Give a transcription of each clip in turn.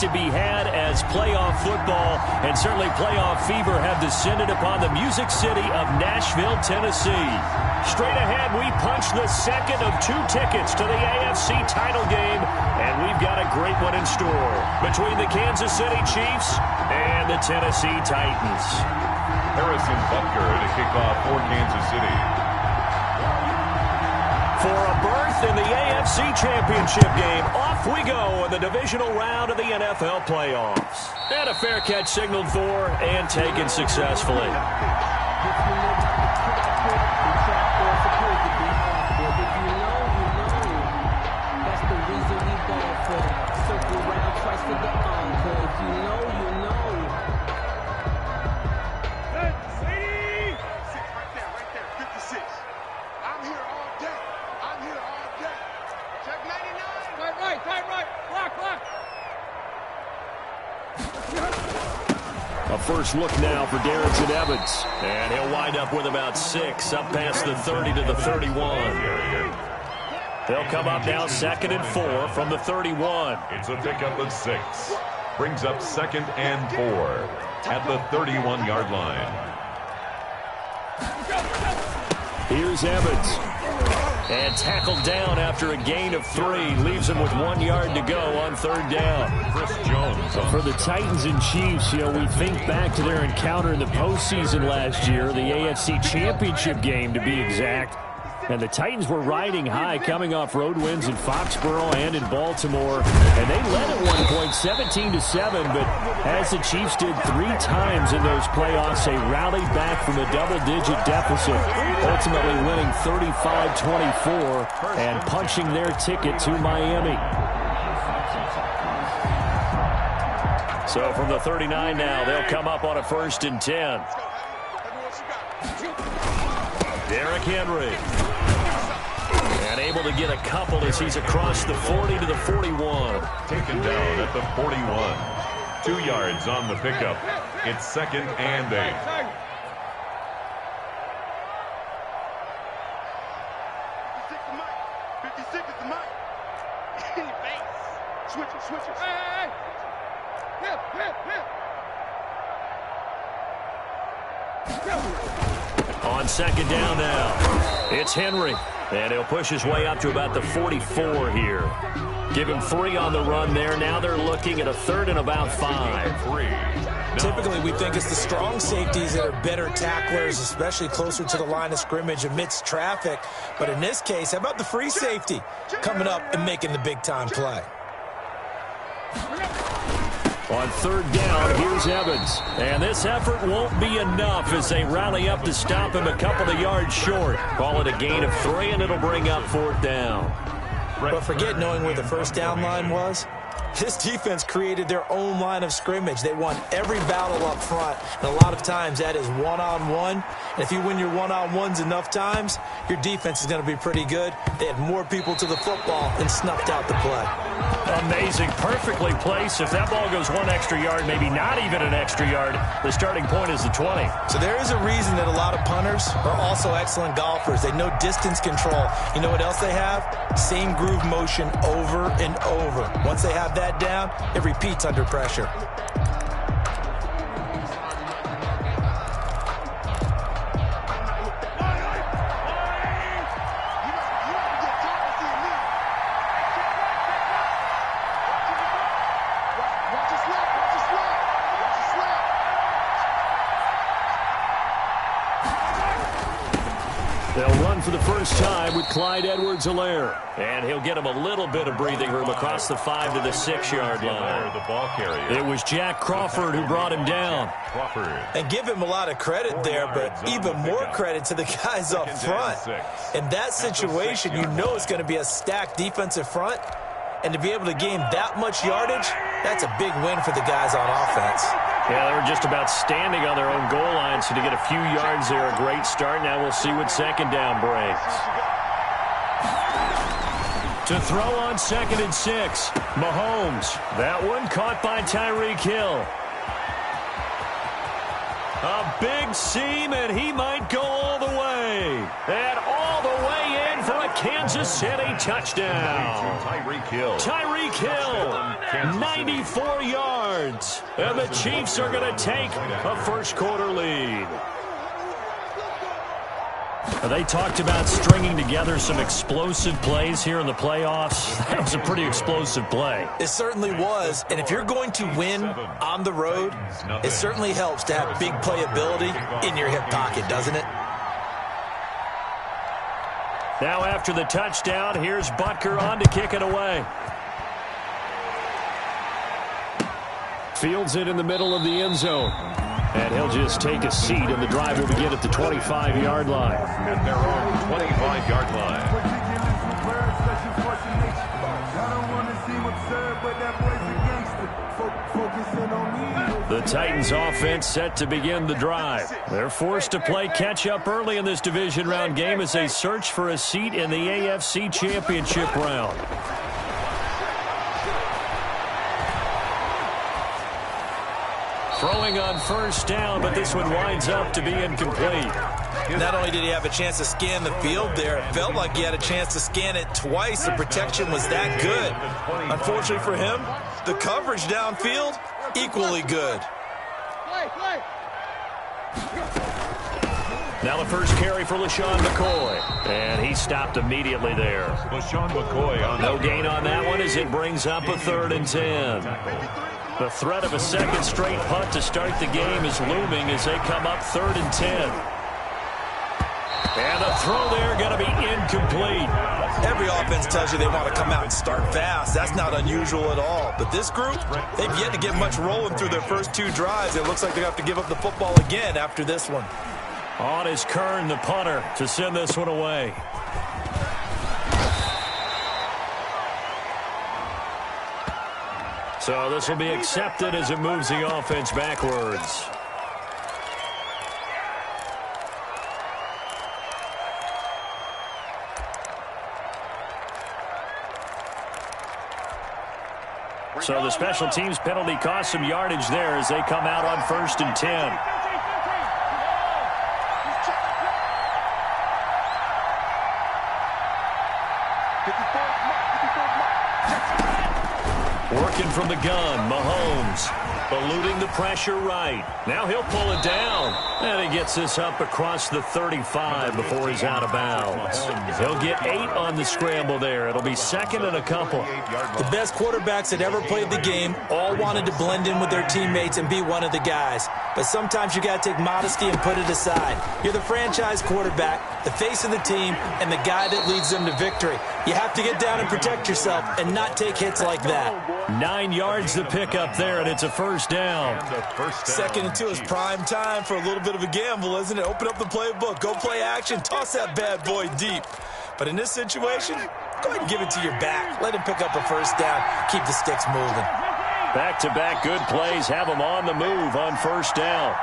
to be had as playoff football and certainly playoff fever have descended upon the Music City of Nashville, Tennessee. Straight ahead, we punch the second of 2 tickets to the AFC title game, and we've got a great one in store between the Kansas City Chiefs and the Tennessee Titans. Harrison Butker to kick off for Kansas City. For a berth in the AFC Championship game, off we go in the divisional round of the NFL playoffs. And a fair catch signaled for and taken successfully. A first look now for Darrington Evans. And he'll wind up with about 6, up past the 30 to the 31. They'll come up now 2nd and 4 from the 31. It's a pickup of 6. Brings up 2nd and 4 at the 31-yard line. Here's Evans. And tackled down after a gain of 3. Leaves him with 1 yard to go on 3rd down. Chris Jones. For the Titans and Chiefs, we think back to their encounter in the postseason last year, the AFC Championship game to be exact. And the Titans were riding high, coming off road wins in Foxborough and in Baltimore. And they led at one point 17-7, but as the Chiefs did 3 times in those playoffs, they rallied back from a double-digit deficit, ultimately winning 35-24 and punching their ticket to Miami. So from the 39 now, they'll come up on a 1st and 10. Derrick Henry. And able to get a couple as he's across the 40 to the 41. Taken down at the 41. 2 yards on the pickup. It's 2nd and 8. 56 is the mic. In your face. Switches. Hey. On 2nd down now, it's Henry. And he'll push his way up to about the 44 here. Give him 3 on the run there. Now they're looking at a 3rd and about 5. Typically, we think it's the strong safeties that are better tacklers, especially closer to the line of scrimmage amidst traffic. But in this case, how about the free safety coming up and making the big-time play? On 3rd down, here's Evans. And this effort won't be enough as they rally up to stop him a couple of yards short. Call it a gain of 3, and it'll bring up 4th down. But forget knowing where the 1st down line was. This defense created their own line of scrimmage. They won every battle up front, and a lot of times that is one-on-one. And if you win your one-on-ones enough times, your defense is going to be pretty good. They had more people to the football and snuffed out the play. Amazing. Perfectly placed. If that ball goes 1 extra yard, maybe not even an extra yard, the starting point is the 20. So there is a reason that a lot of punters are also excellent golfers. They know distance control. You know what else they have? Same groove motion over and over. Once they have that down, it repeats under pressure. They'll run for the first time with Clyde Edwards-Helaire. And he'll get him a little bit of breathing room across the 5 to the 6-yard line. The ball carrier. It was Jack Crawford who brought him down. Crawford. And give him a lot of credit there, but even more credit to the guys up front. In that situation, you know it's going to be a stacked defensive front. And to be able to gain that much yardage, that's a big win for the guys on offense. Yeah, they were just about standing on their own goal line, so to get a few yards there, a great start. Now we'll see what 2nd down brings. To throw on 2nd and 6, Mahomes. That one caught by Tyreek Hill. A big seam, and he might go all the way. And all the way in for a Kansas City touchdown. Tyreek Hill, 94 yards. And the Chiefs are going to take a first-quarter lead. They talked about stringing together some explosive plays here in the playoffs. That was a pretty explosive play. It certainly was. And if you're going to win on the road, it certainly helps to have big playability in your hip pocket, doesn't it? Now after the touchdown, here's Butker on to kick it away. Fields it in the middle of the end zone. And he'll just take a seat, and the drive will begin at the 25-yard line. At their own 25-yard line. The Titans offense set to begin the drive. They're forced to play catch-up early in this division round game as they search for a seat in the AFC Championship round. Throwing on first down, but this one winds up to be incomplete. Not only did he have a chance to scan the field there, it felt like he had a chance to scan it twice. The protection was that good. Unfortunately for him, the coverage downfield, equally good. Now the first carry for LaShawn McCoy. And he stopped immediately there. LaShawn McCoy on no gain on that one as it brings up a 3rd and 10. The threat of a second straight punt to start the game is looming as they come up 3rd and 10. And the throw there going to be incomplete. Every offense tells you they want to come out and start fast. That's not unusual at all. But this group, they've yet to get much rolling through their first 2 drives. It looks like they have to give up the football again after this one. On is Kern, the punter, to send this one away. So this will be accepted as it moves the offense backwards. So the special teams penalty cost some yardage there as they come out on 1st and 10. Working from the gun, Mahomes eluding the pressure right. Now he'll pull it down. And he gets this up across the 35 before he's out of bounds. He'll get 8 on the scramble there. It'll be 2nd and a couple. The best quarterbacks that ever played the game all wanted to blend in with their teammates and be one of the guys. But sometimes you got to take modesty and put it aside. You're the franchise quarterback, the face of the team, and the guy that leads them to victory. You have to get down and protect yourself and not take hits like that. 9 yards the pickup there, and it's a first down. 2nd and 2 is prime time for a little bit of a gamble, isn't it? Open up the playbook, go play action, toss that bad boy deep. But in this situation, go ahead and give it to your back. Let him pick up a first down. Keep the sticks moving. Back-to-back good plays have them on the move on first down.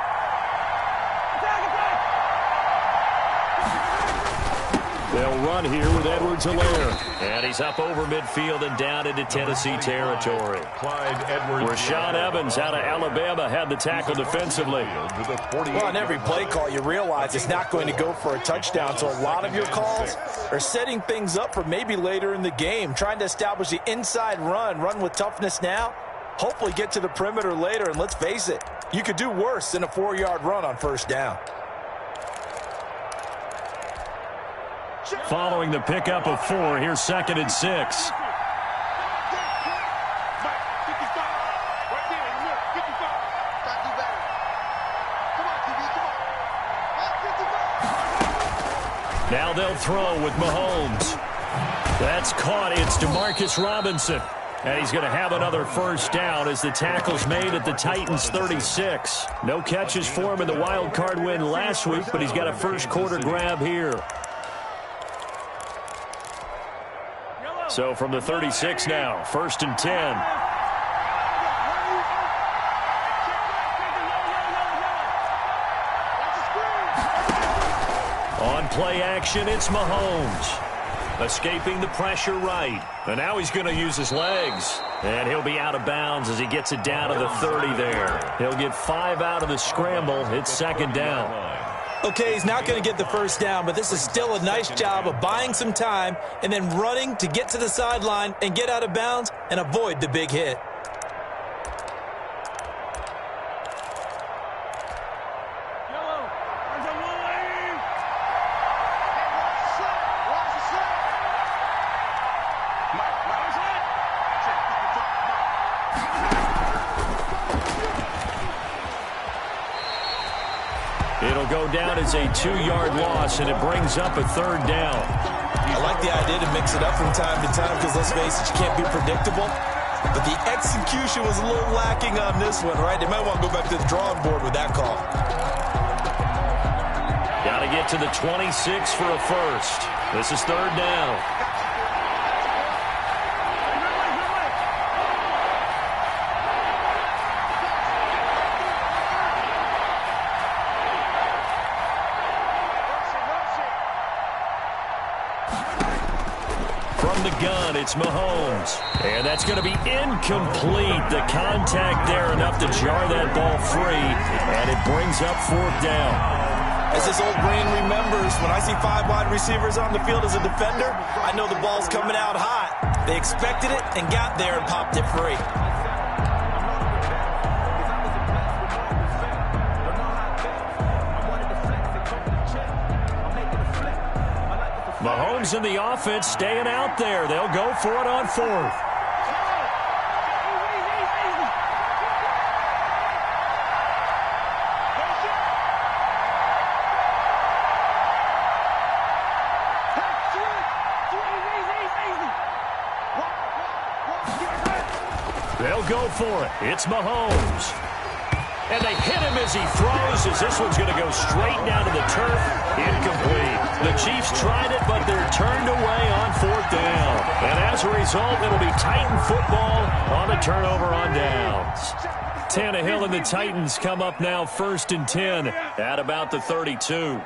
They'll run here with Edwards-Helaire. And he's up over midfield and down into Tennessee territory. Rashaan Evans out of Alabama had the tackle defensively. Well, on every play call, you realize it's not going to go for a touchdown. So a lot of your calls are setting things up for maybe later in the game, trying to establish the inside run with toughness now. Hopefully get to the perimeter later, and let's face it, you could do worse than a 4-yard run on first down. Following the pickup of 4, here's 2nd and 6. Now they'll throw with Mahomes. That's caught. It's Demarcus Robinson. And he's going to have another first down as the tackle's made at the Titans' 36. No catches for him in the wild card win last week, but he's got a first quarter grab here. So from the 36 now, 1st and 10. On play action, it's Mahomes. Escaping the pressure right. And now he's going to use his legs. And he'll be out of bounds as he gets it down to the 30 there. He'll get 5 out of the scramble. It's second down. Okay, he's not going to get the first down, but this is still a nice job of buying some time and then running to get to the sideline and get out of bounds and avoid the big hit. It'll go down as a 2-yard loss, and it brings up a third down. I like the idea to mix it up from time to time because, let's face it, you can't be predictable. But the execution was a little lacking on this one, right? They might want to go back to the drawing board with that call. Got to get to the 26 for a first. This is third down. From the gun, it's Mahomes. And that's going to be incomplete. The contact there enough to jar that ball free. And it brings up fourth down. As this old brain remembers, when I see 5 wide receivers on the field as a defender, I know the ball's coming out hot. They expected it and got there and popped it free. Mahomes and the offense staying out there. They'll go for it on fourth. They'll go for it. It's Mahomes. And they hit him as he throws, as this one's going to go straight down to the turf. Incomplete. The Chiefs tried it, but they're turned away on fourth down. And as a result, it'll be Titan football on the turnover on downs. Tannehill and the Titans come up now 1st and 10 at about the 32.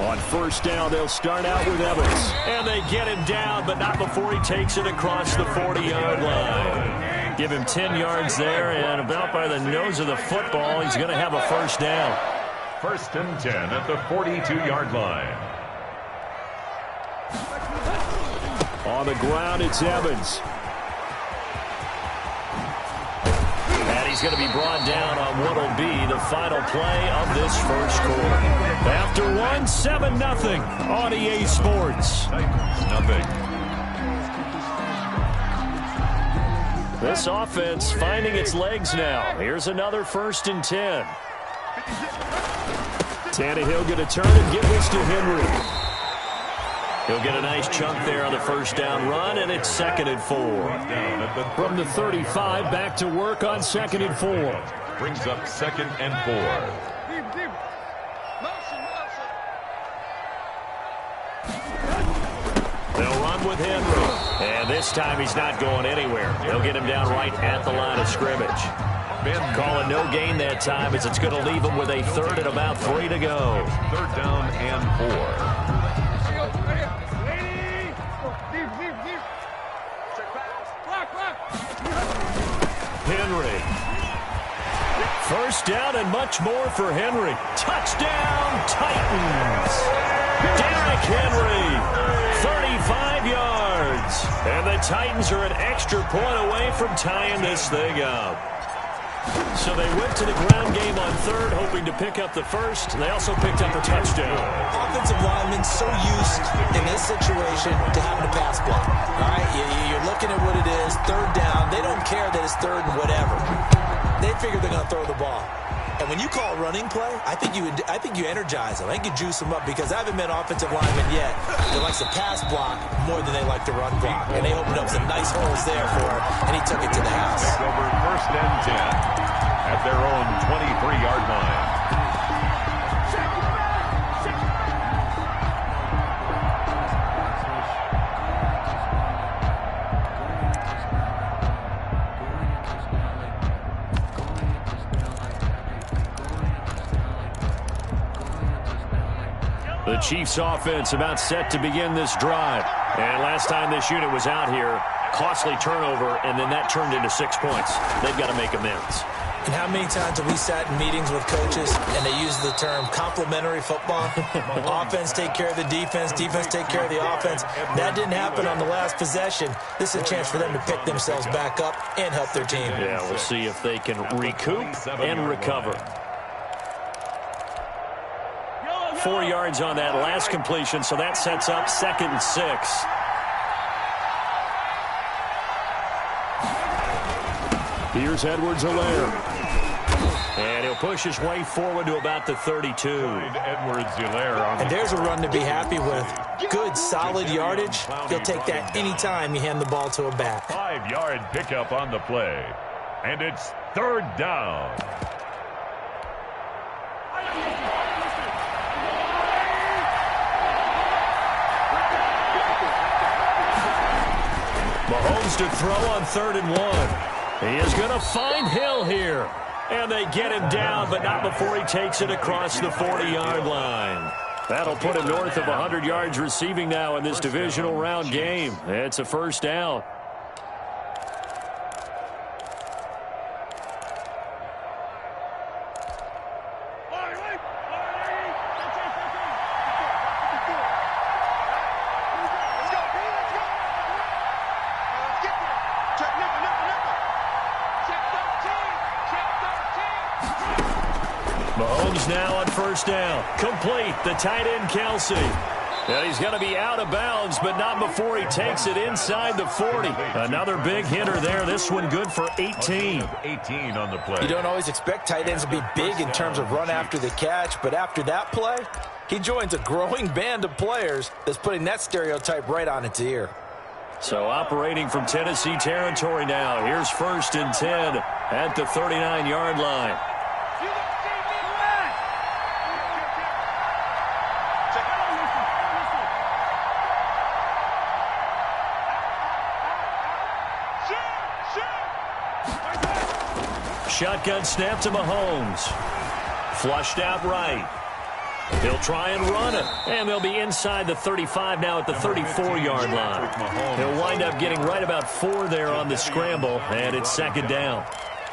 On first down, they'll start out with Evans. And they get him down, but not before he takes it across the 40-yard line. Give him 10 yards there, and about by the nose of the football, he's going to have a first down. 1st and 10 at the 42-yard line. On the ground, it's Evans. And he's going to be brought down on what will be the final play of this first quarter. After one, 7-0 on EA Sports. Nothing. This offense finding its legs now. Here's another 1st and 10. Tannehill going to turn and give this to Henry. He'll get a nice chunk there on the first down run, and it's 2nd and 4. From the 35, back to work on 2nd and 4. Brings up 2nd and 4. They'll run with Henry. And this time he's not going anywhere. They'll get him down right at the line of scrimmage. Calling no gain that time as it's going to leave him with a 3rd and about 3 to go. 3rd down and 4. Henry. First down and much more for Henry. Touchdown, Titans. Derrick Henry, 35 yards. And the Titans are an extra point away from tying this thing up. So they went to the ground game on 3rd, hoping to pick up the first. They also picked up a touchdown. Offensive linemen so used in this situation to having a pass block. All right, you're looking at what it is, 3rd down. They don't care that it's 3rd and whatever. They figure they're going to throw the ball. And when you call running play, I think you energize them. I think you juice them up because I haven't met offensive linemen yet that likes to pass block more than they like to run block. And they opened up some nice holes there for him, and he took it to the house. Over 1st and 10 at their own 23-yard line. The Chiefs offense about set to begin this drive. And last time this unit was out here, costly turnover, and then that turned into 6 points. They've got to make amends. And how many times have we sat in meetings with coaches and they use the term complementary football? Offense take care of the defense, defense take care of the offense. That didn't happen on the last possession. This is a chance for them to pick themselves back up and help their team. Yeah, we'll see if they can recoup and recover. 4 yards on that last completion, so that sets up 2nd and 6. Here's Edwards-Helaire. And he'll push his way forward to about the 32. And there's a run to be happy with. Good, solid yardage. He'll take that anytime you hand the ball to a back. 5-yard pickup on the play. And it's 3rd down. Mahomes to throw on 3rd and 1. He is going to find Hill here. And they get him down, but not before he takes it across the 40-yard line. That'll put him north of 100 yards receiving now in this divisional round game. It's a 1st down. Mahomes now on 1st down. Complete. The tight end, Kelsey. And he's going to be out of bounds, but not before he takes it inside the 40. Another big hitter there. This one good for 18. 18 on the play. You don't always expect tight ends to be big in terms of run after the catch, but after that play, he joins a growing band of players that's putting that stereotype right on its ear. So operating from Tennessee territory now. Here's 1st and 10 at the 39-yard line. Shotgun snap to Mahomes. Flushed out right. He'll try and run it. And they'll be inside the 35 now at the 34-yard line. He'll wind up getting right about 4 there on the scramble, and it's 2nd down.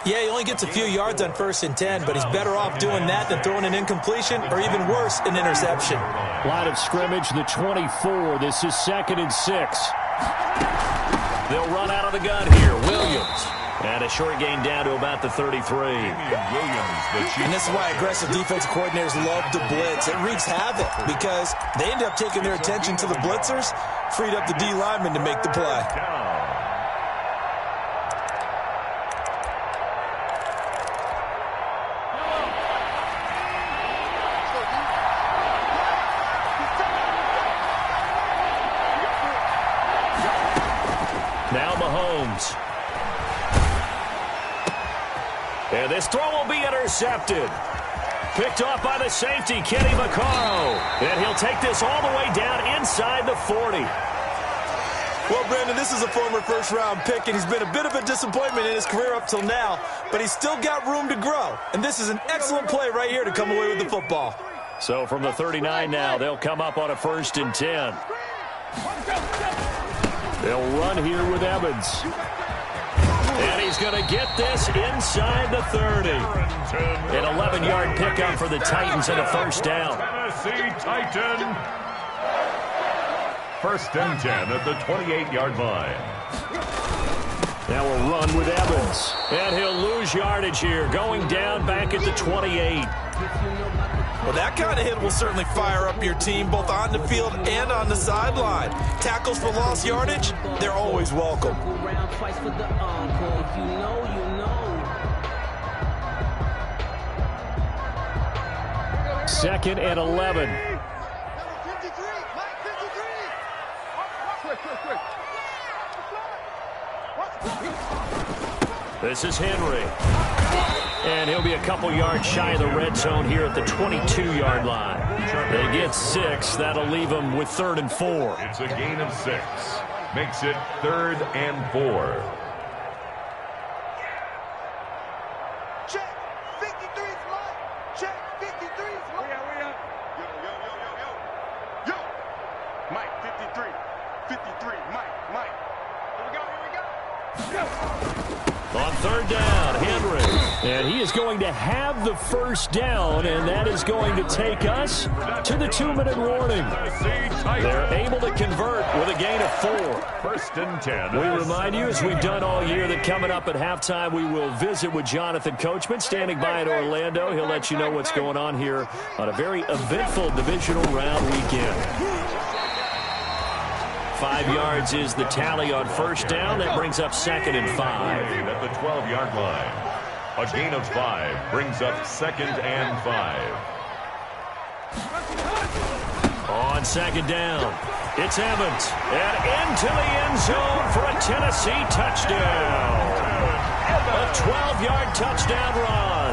Yeah, he only gets a few yards on 1st and 10, but he's better off doing that than throwing an incompletion or even worse, an interception. Line of scrimmage, the 24. This is 2nd and 6. They'll run out of the gun here. Williams. And a short gain down to about the 33. And this is why aggressive defensive coordinators love to blitz. It wreaks havoc because they end up taking their attention to the blitzers, freed up the D lineman to make the play. Now Mahomes. And this throw will be intercepted. Picked off by the safety, Kenny Vaccaro. And he'll take this all the way down inside the 40. Well, Brandon, this is a former first-round pick, and he's been a bit of a disappointment in his career up till now, but he's still got room to grow. And this is an excellent play right here to come away with the football. So from the 39 now, they'll come up on a 1st and 10. They'll run here with Evans. And he's going to get this inside the 30. An 11-yard pickup for the Titans and a 1st down. Tennessee Titan. 1st and 10 at the 28-yard line. Now we'll run with Evans. And he'll lose yardage here, going down back at the 28. Well, that kind of hit will certainly fire up your team, both on the field and on the sideline. Tackles for lost yardage, they're always welcome. 2nd and 11. This is Henry. And he'll be a couple yards shy of the red zone here at the 22-yard line. They get 6. That'll leave them with 3rd and 4. It's a gain of 6. Makes it 3rd and 4. Check. 53's Mike. Check. 53's Mike. Yo. Mike, 53. 53. Mike. Here we go. On third down, Henry. And he is going to have the first down, and that is going to take us to the 2-minute warning. They're able to convert with a gain of 4. 1st and 10. We remind you, as we've done all year, that coming up at halftime, we will visit with Jonathan Coachman, standing by in Orlando. He'll let you know what's going on here on a very eventful divisional round weekend. 5 yards is the tally on first down. That brings up 2nd and 5. At the 12-yard line. A gain of 5 brings up 2nd and 5. On 2nd down, it's Evans. And into the end zone for a Tennessee touchdown. A 12-yard touchdown run.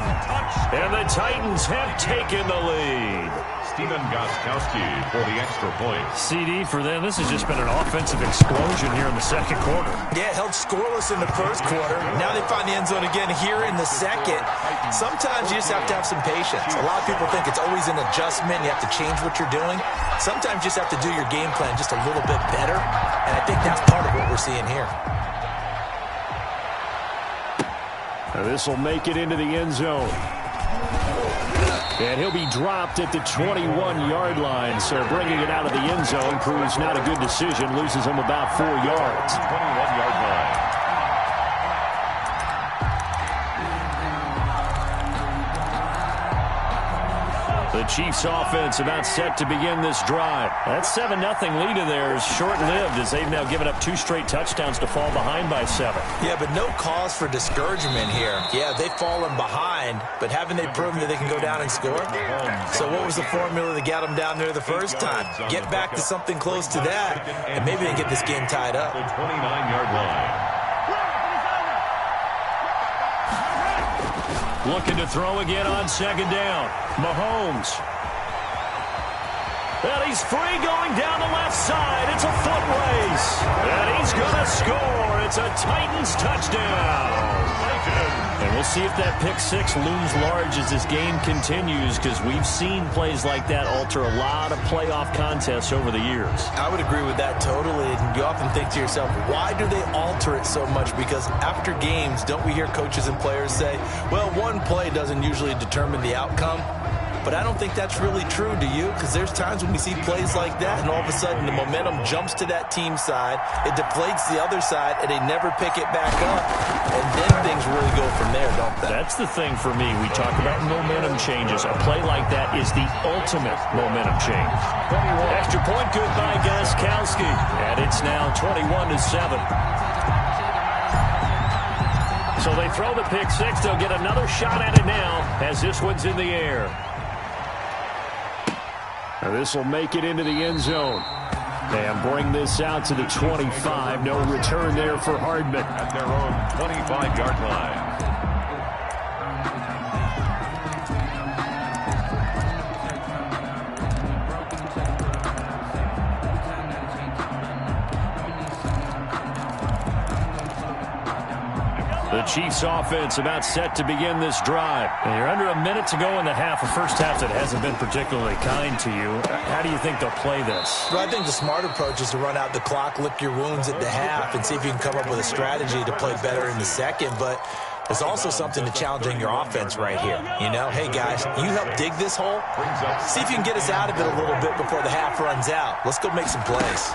And the Titans have taken the lead. Steven Gostkowski for the extra point. CD for them. This has just been an offensive explosion here in the 2nd quarter. Yeah, held scoreless in the 1st quarter. Now they find the end zone again here in the 2nd. Sometimes you just have to have some patience. A lot of people think it's always an adjustment. You have to change what you're doing. Sometimes you just have to do your game plan just a little bit better. And I think that's part of what we're seeing here. This will make it into the end zone. And he'll be dropped at the 21-yard line. So bringing it out of the end zone proves not a good decision. Loses him about 4 yards. 21-yard line. The Chiefs offense about set to begin this drive. That 7-0 lead of theirs short-lived as they've now given up 2 straight touchdowns to fall behind by 7. Yeah, but no cause for discouragement here. Yeah, they've fallen behind, but haven't they proven that they can go down and score? So what was the formula that got them down there the first time? Get back to something close to that, and maybe they get this game tied up. The 29-yard line. Looking to throw again on 2nd down. Mahomes. And he's free going down the left side. It's a foot race. And he's going to score. It's a Titans touchdown. And we'll see if that pick 6 looms large as this game continues, because we've seen plays like that alter a lot of playoff contests over the years. I would agree with that totally. And you often think to yourself, why do they alter it so much? Because after games, don't we hear coaches and players say, well, one play doesn't usually determine the outcome? But I don't think that's really true, do you? Because there's times when we see plays like that, and all of a sudden the momentum jumps to that team side, it deflates the other side, and they never pick it back up, and then things really go from there, don't they? That's the thing for me. We talk about momentum changes. A play like that is the ultimate momentum change. Extra point good by Gostkowski, and it's now 21-7. So they throw the pick 6. They'll get another shot at it now as this one's in the air. This will make it into the end zone. And bring this out to the 25. No return there for Hardman. At their own 25-yard line. The Chiefs offense about set to begin this drive. And you're under a minute to go in the half, a first half that hasn't been particularly kind to you. How do you think they'll play this? Well, I think the smart approach is to run out the clock, lick your wounds at the half, and see if you can come up with a strategy to play better in the second. But there's also something to challenging your offense right here. You know, hey, guys, you help dig this hole. See if you can get us out of it a little bit before the half runs out. Let's go make some plays.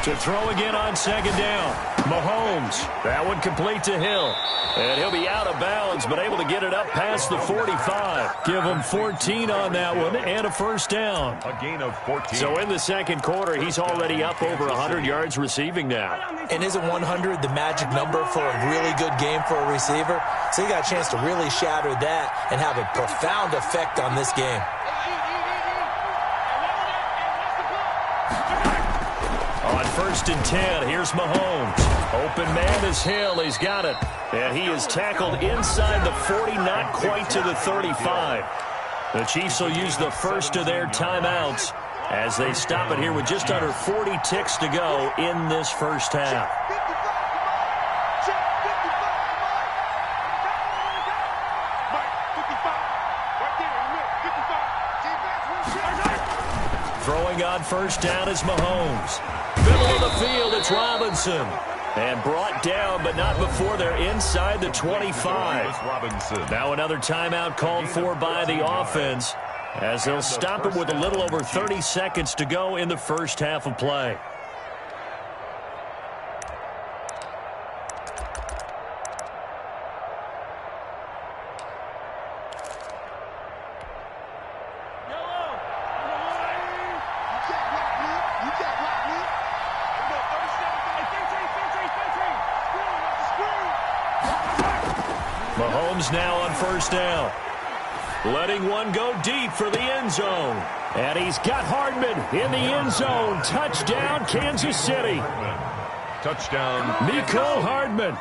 To throw again on 2nd down. Mahomes. That one complete to Hill. And he'll be out of bounds, but able to get it up past the 45. Give him 14 on that one and a first down. A gain of 14. So in the 2nd quarter, he's already up over 100 yards receiving now. And isn't 100 the magic number for a really good game for a receiver? So you got a chance to really shatter that and have a profound effect on this game. On 1st and 10, here's Mahomes. Open man is Hill. He's got it. And he is tackled inside the 40, not quite to the 35. The Chiefs will use the first of their timeouts as they stop it here with just under 40 ticks to go in this first half. Throwing on first down is Mahomes. Middle of the field, it's Robinson. And brought down, but not before they're inside the 25. Now another timeout called for by the offense, as they'll stop it with a little over 30 seconds to go in the first half of play. Mahomes now on first down. Letting one go deep for the end zone. And he's got Hardman in the end zone. Touchdown, Kansas City. Touchdown. Mecole Hardman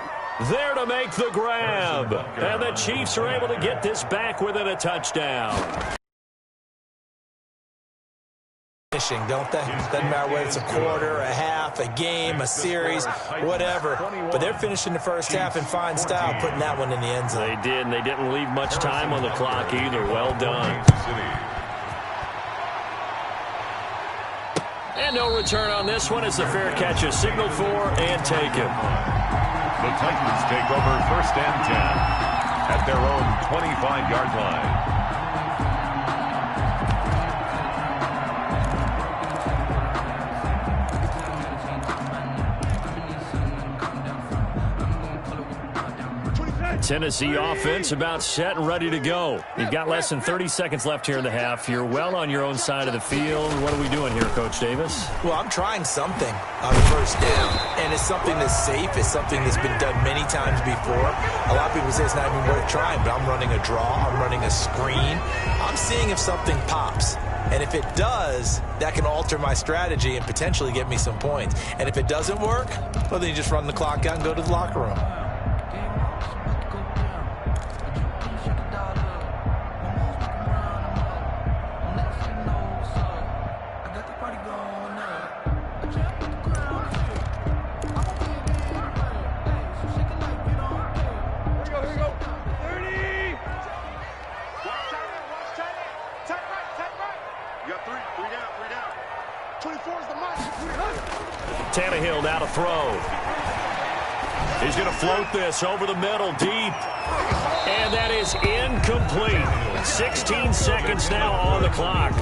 there to make the grab. And the Chiefs are able to get this back within a touchdown. Don't they? Doesn't matter whether it's a quarter, a half, a game, a series, whatever. But they're finishing the first half in fine style, putting that one in the end zone. They did, and they didn't leave much time on the clock either. Well done. And no return on this one as the fair catch is signaled for and taken. The Titans take over first and 10 at their own 25-yard line. Tennessee offense about set and ready to go. You've got less than 30 seconds left here in the half. You're well on your own side of the field. What are we doing here, Coach Davis? Well, I'm trying something on first down, and it's something that's safe. It's something that's been done many times before. A lot of people say it's not even worth trying, but I'm running a draw. I'm running a screen. I'm seeing if something pops. And if it does, that can alter my strategy and potentially get me some points. And if it doesn't work, well, then you just run the clock out and go to the locker room. Tannehill now to throw. He's going to float this over the middle deep. And that is incomplete. 16 seconds now on the clock.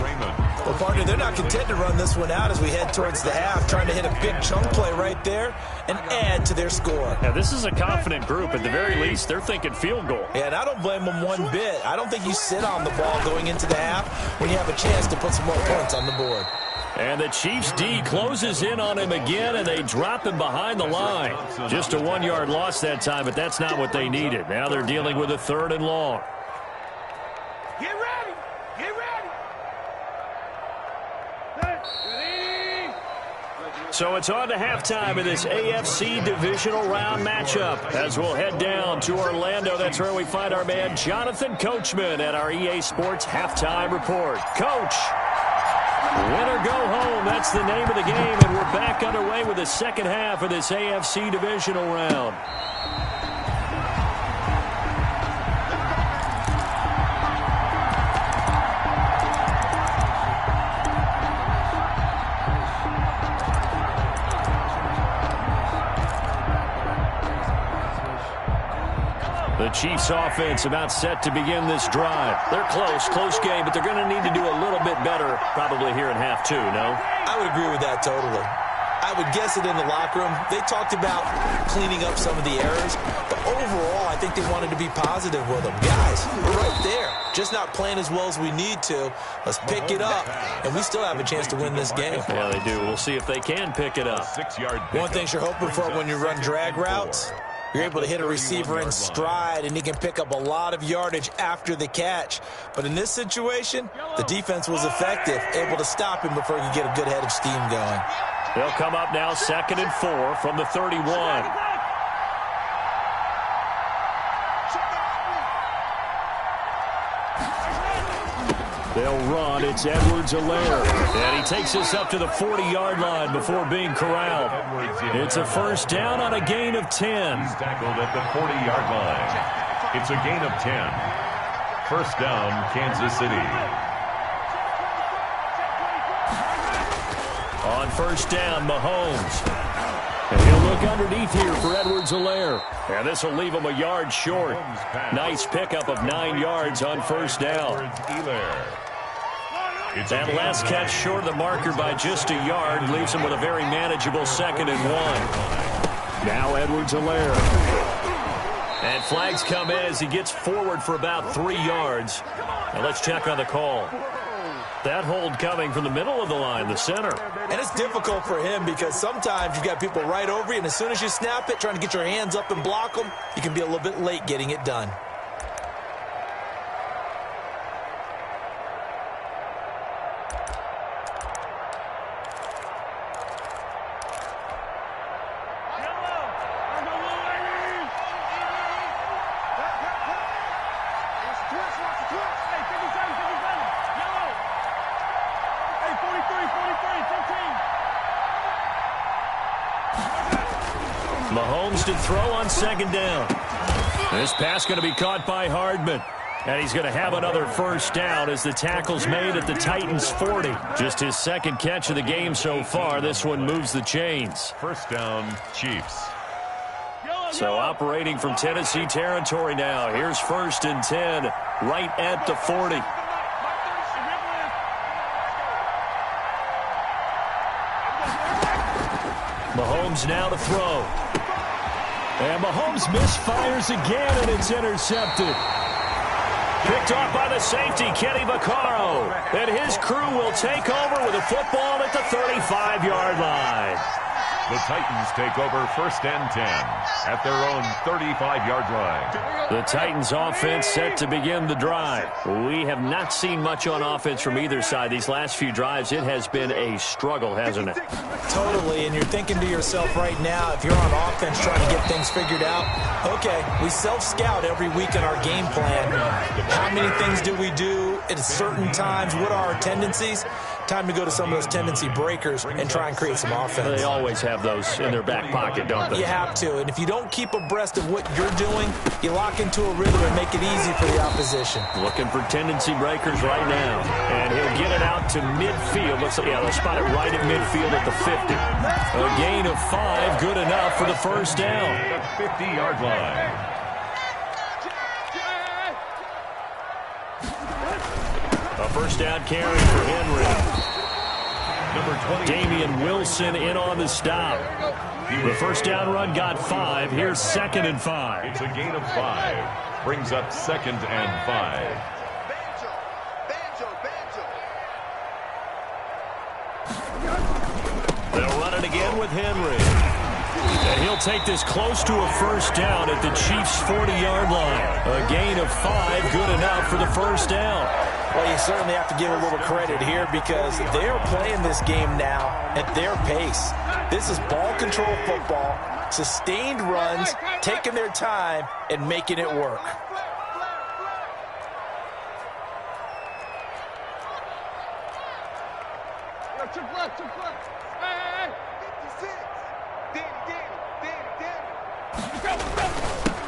Well, partner, they're not content to run this one out as we head towards the half, trying to hit a big chunk play right there and add to their score. Now, this is a confident group. At the very least, they're thinking field goal. Yeah, and I don't blame them one bit. I don't think you sit on the ball going into the half when you have a chance to put some more points on the board. And the Chiefs D closes in on him again, and they drop him behind the line. Just a 1-yard loss that time, but that's not what they needed. Now they're dealing with a 3rd and long. Get ready! Get ready! So it's on to halftime of this AFC divisional round matchup. As we'll head down to Orlando, that's where we find our man Jonathan Coachman at our EA Sports Halftime Report. Coach! Win or go home, that's the name of the game, and we're back underway with the second half of this AFC divisional round. The Chiefs offense about set to begin this drive. They're close game, but they're going to need to do a little bit better probably here in half two, no? I would agree with that totally. I would guess it in the locker room. They talked about cleaning up some of the errors, but overall, I think they wanted to be positive with them. Guys, we're right there. Just not playing as well as we need to. Let's pick it up, and we still have a chance to win this game. Yeah, they do. We'll see if they can pick it up. One thing you're hoping for when you run drag routes, you're able to hit a receiver in stride, and he can pick up a lot of yardage after the catch. But in this situation, the defense was effective, able to stop him before he could get a good head of steam going. They'll come up now 2nd and 4 from the 31. They'll run. It's Edwards-Helaire. And he takes us up to the 40-yard line before being corralled. It's a first down on a gain of 10. He's tackled at the 40-yard line. It's a gain of 10. First down, Kansas City. On first down, Mahomes. And he'll look underneath here for Edwards-Helaire. And this will leave him a yard short. Nice pickup of 9 yards on first down. That last catch short of the marker by just a yard leaves him with a very manageable 2nd and 1. Now Edwards-Helaire. And flags come in as he gets forward for about 3 yards. And let's check on the call. That hold coming from the middle of the line, the center. And it's difficult for him because sometimes you've got people right over you, and as soon as you snap it, trying to get your hands up and block them, you can be a little bit late getting it done. Mahomes to throw on 2nd down. This pass going to be caught by Hardman. And he's going to have another first down as the tackle's made at the Titans' 40. Just his 2nd catch of the game so far. This one moves the chains. First down, Chiefs. So operating from Tennessee territory now. Here's 1st and 10, right at the 40. Mahomes now to throw. And Mahomes misfires again, and it's intercepted. Picked off by the safety, Kenny Vaccaro. And his crew will take over with a football at the 35-yard line. The Titans take over 1st and 10 at their own 35-yard line. The Titans offense set to begin the drive. We have not seen much on offense from either side. These last few drives, it has been a struggle, hasn't it? Totally, and you're thinking to yourself right now, if you're on offense trying to get things figured out, okay, we self-scout every week in our game plan. How many things do we do at certain times? What are our tendencies? Time to go to some of those tendency breakers and try and create some offense. They always have those in their back pocket, don't they? You have to, and if you don't keep abreast of what you're doing, you lock into a rhythm and make it easy for the opposition. Looking for tendency breakers right now. And he'll get it out to midfield. Looks like, yeah, they'll spot it right at midfield at the 50. A gain of 5, good enough for the first down. The 50-yard line. A first down carry for Henry. Number 20. Damian Wilson in on the stop. The first down run got 5. Here's 2nd and 5. It's a gain of 5. Brings up 2nd and 5. They'll run it again with Henry. And he'll take this close to a first down at the Chiefs' 40-yard line. A gain of 5, good enough for the first down. Well, you certainly have to give a little credit here because they're playing this game now at their pace. This is ball control football, sustained runs, taking their time, and making it work.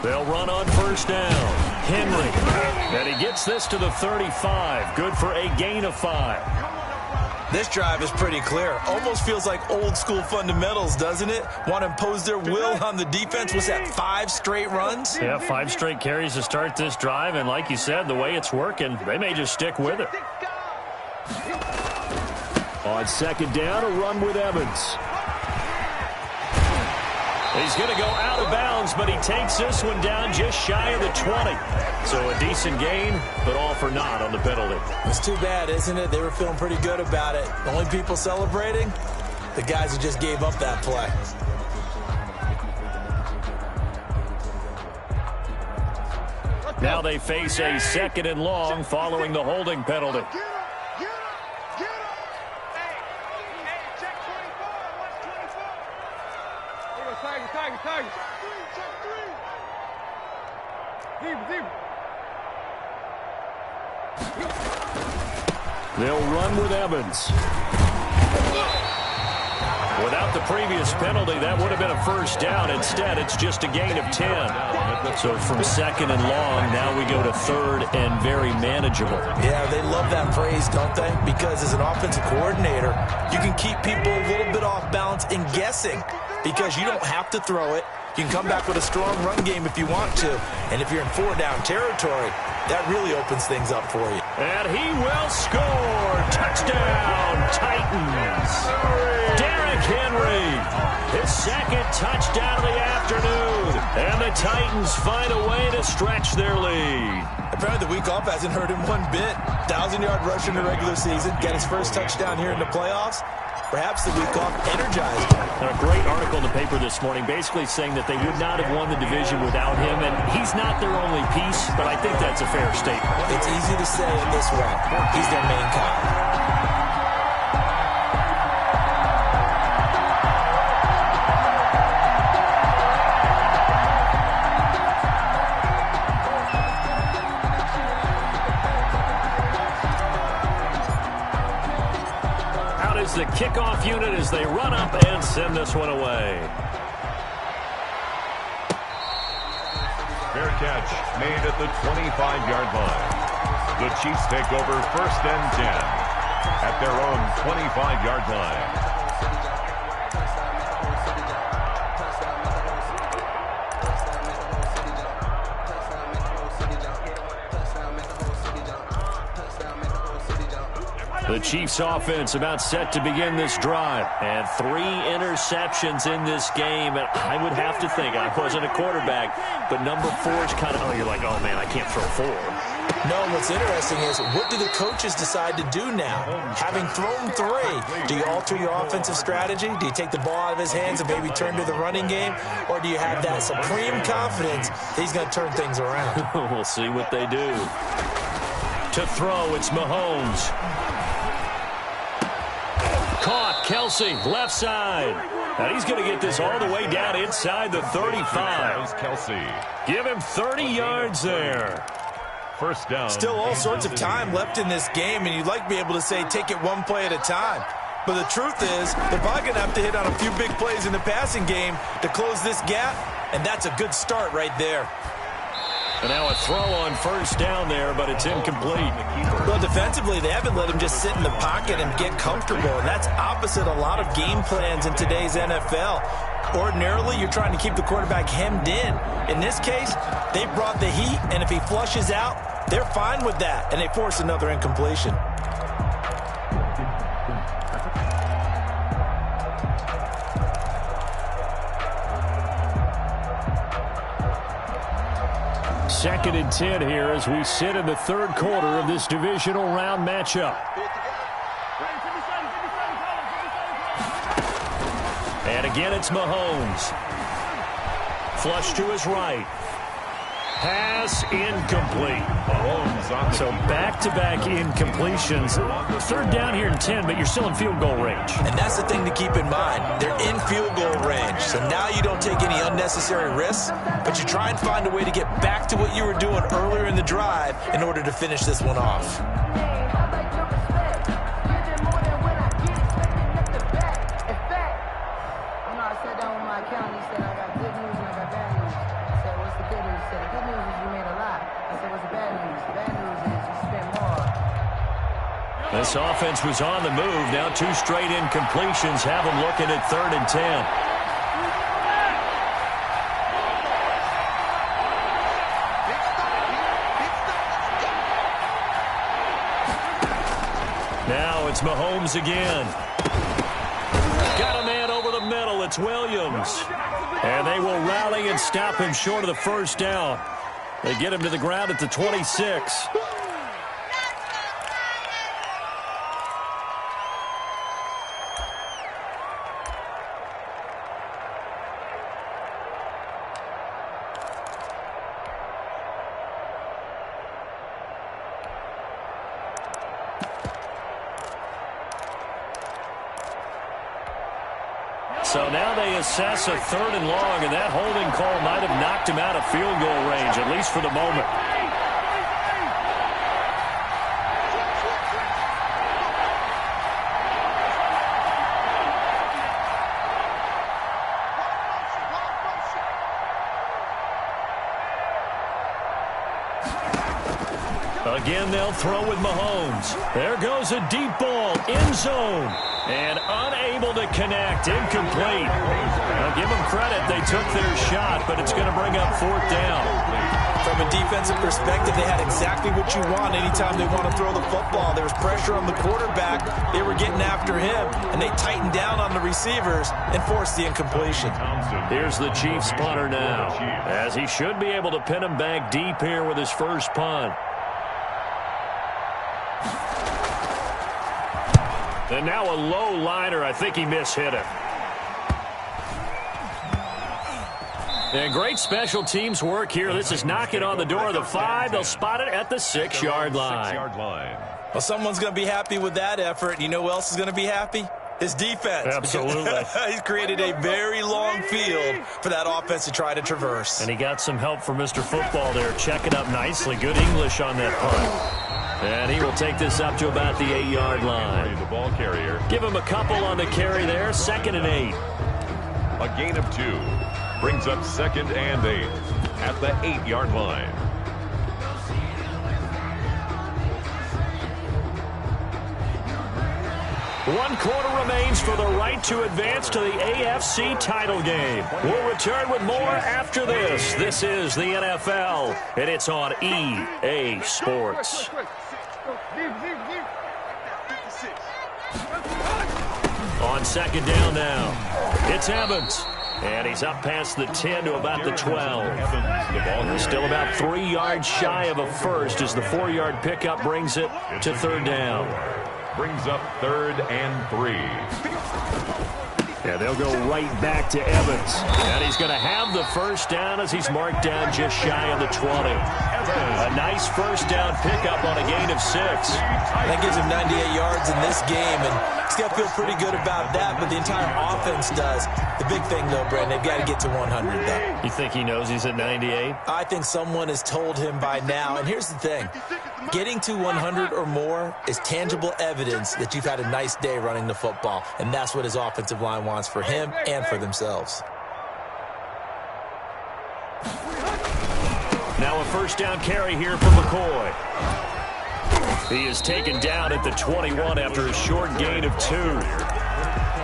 They'll run on first down. Henry. And he gets this to the 35. Good for a gain of 5. This drive is pretty clear. Almost feels like old school fundamentals, doesn't it? Want to impose their will on the defense. Was that 5 straight runs? Yeah, 5 straight carries to start this drive. And like you said, the way it's working, they may just stick with it. On 2nd down, a run with Evans. He's going to go out of bounds, but he takes this one down just shy of the 20. So a decent gain, but all for naught on the penalty. It's too bad, isn't it? They were feeling pretty good about it. The only people celebrating, the guys who just gave up that play. Now they face a 2nd and long following the holding penalty. They'll run with Evans. Without the previous penalty, that would have been a first down. Instead, it's just a gain of 10. So from 2nd and long, now we go to 3rd and very manageable. Yeah, they love that phrase, don't they? Because as an offensive coordinator, you can keep people a little bit off balance and guessing. because you don't have to throw it. You can come back with a strong run game if you want to. And if you're in 4-down territory, that really opens things up for you. And he will score. Touchdown, Titans. Derrick Henry, his second touchdown of the afternoon. And the Titans find a way to stretch their lead. Apparently the week off hasn't hurt him one bit. 1,000-yard rush in the regular season. Got his first touchdown here in the playoffs. Perhaps the week off energized him. And a great article in the paper this morning basically saying that they would not have won the division without him. And he's not their only piece, but I think that's a fair statement. It's easy to say it this way. He's their main guy. The kickoff unit as they run up and send this one away. Fair catch made at the 25-yard line. The Chiefs take over 1st and 10 at their own 25-yard line. The Chiefs offense about set to begin this drive. And 3 interceptions in this game. And I would have to think, I wasn't a quarterback, but number 4 is kind of, you're like, oh, man, I can't throw 4. No, what's interesting is, what do the coaches decide to do now? Having thrown 3, do you alter your offensive strategy? Do you take the ball out of his hands and maybe turn to the running game? Or do you have that supreme confidence that he's going to turn things around? We'll see what they do. To throw, it's Mahomes. Caught, Kelsey, left side. And he's going to get this all the way down inside the 35. Kelsey. Give him 30 yards there. 1st down. Still all sorts of time left in this game, and you'd like to be able to say take it one play at a time. But the truth is, they're probably going to have to hit on a few big plays in the passing game to close this gap, and that's a good start right there. And now a throw on 1st down there, but it's incomplete. Well, defensively, they haven't let him just sit in the pocket and get comfortable, and that's opposite a lot of game plans in today's NFL. Ordinarily, you're trying to keep the quarterback hemmed in. In this case, they brought the heat, and if he flushes out, they're fine with that, and they force another incompletion. Second and 10 here as we sit in the 3rd quarter of this divisional round matchup. And again, it's Mahomes. Flush to his right. Pass incomplete. So back-to-back incompletions. 3rd down here in 10, but you're still in field goal range. And that's the thing to keep in mind. They're in field goal range. So now you don't take any unnecessary risks, but you try and find a way to get back to what you were doing earlier in the drive in order to finish this one off. This offense was on the move. Now 2 straight incompletions have them looking at 3rd and 10. Now it's Mahomes again. Got a man over the middle. It's Williams. And they will rally and stop him short of the 1st down. They get him to the ground at the 26. So now they assess a 3rd and long, and that holding call might have knocked him out of field goal range, at least for the moment. Again, they'll throw with Mahomes. There goes a deep ball, end zone. And unable to connect. Incomplete. Now, give them credit. They took their shot, but it's going to bring up 4th down. From a defensive perspective, they had exactly what you want anytime they want to throw the football. There was pressure on the quarterback. They were getting after him, and they tightened down on the receivers and forced the incompletion. Here's the Chiefs punter now, as he should be able to pin him back deep here with his first punt. And now a low liner. I think he mishit it. And great special teams work here. This is knocking on the door of the 5. They'll spot it at the 6-yard line. Well, someone's going to be happy with that effort. You know who else is going to be happy? His defense. Absolutely. He's created a very long field for that offense to try to traverse. And he got some help from Mr. Football there, checking up nicely. Good English on that punt. And he will take this up to about the 8-yard line. The ball carrier. Give him a couple on the carry there. 2nd and 8. A gain of 2 brings up 2nd and 8 at the 8-yard line. One quarter remains for the right to advance to the AFC title game. We'll return with more after this. This is the NFL, and it's on EA Sports. On 2nd down now, it's Evans. And he's up past the 10 to about the 12. He's still about 3 yards shy of a first as the 4-yard pickup brings it to 3rd down. Brings up 3rd and 3. Yeah, they'll go right back to Evans. And he's going to have the first down as he's marked down just shy of the 20. A nice first down pickup on a gain of 6. That gives him 98 yards in this game, and he's got to feel pretty good about that, but the entire offense does. The big thing, though, Brandon, they've got to get to 100, though. You think he knows he's at 98? I think someone has told him by now, and here's the thing. Getting to 100 or more is tangible evidence that you've had a nice day running the football, and that's what his offensive line wants for him and for themselves. Now a first down carry here for McCoy. He is taken down at the 21 after a short gain of 2.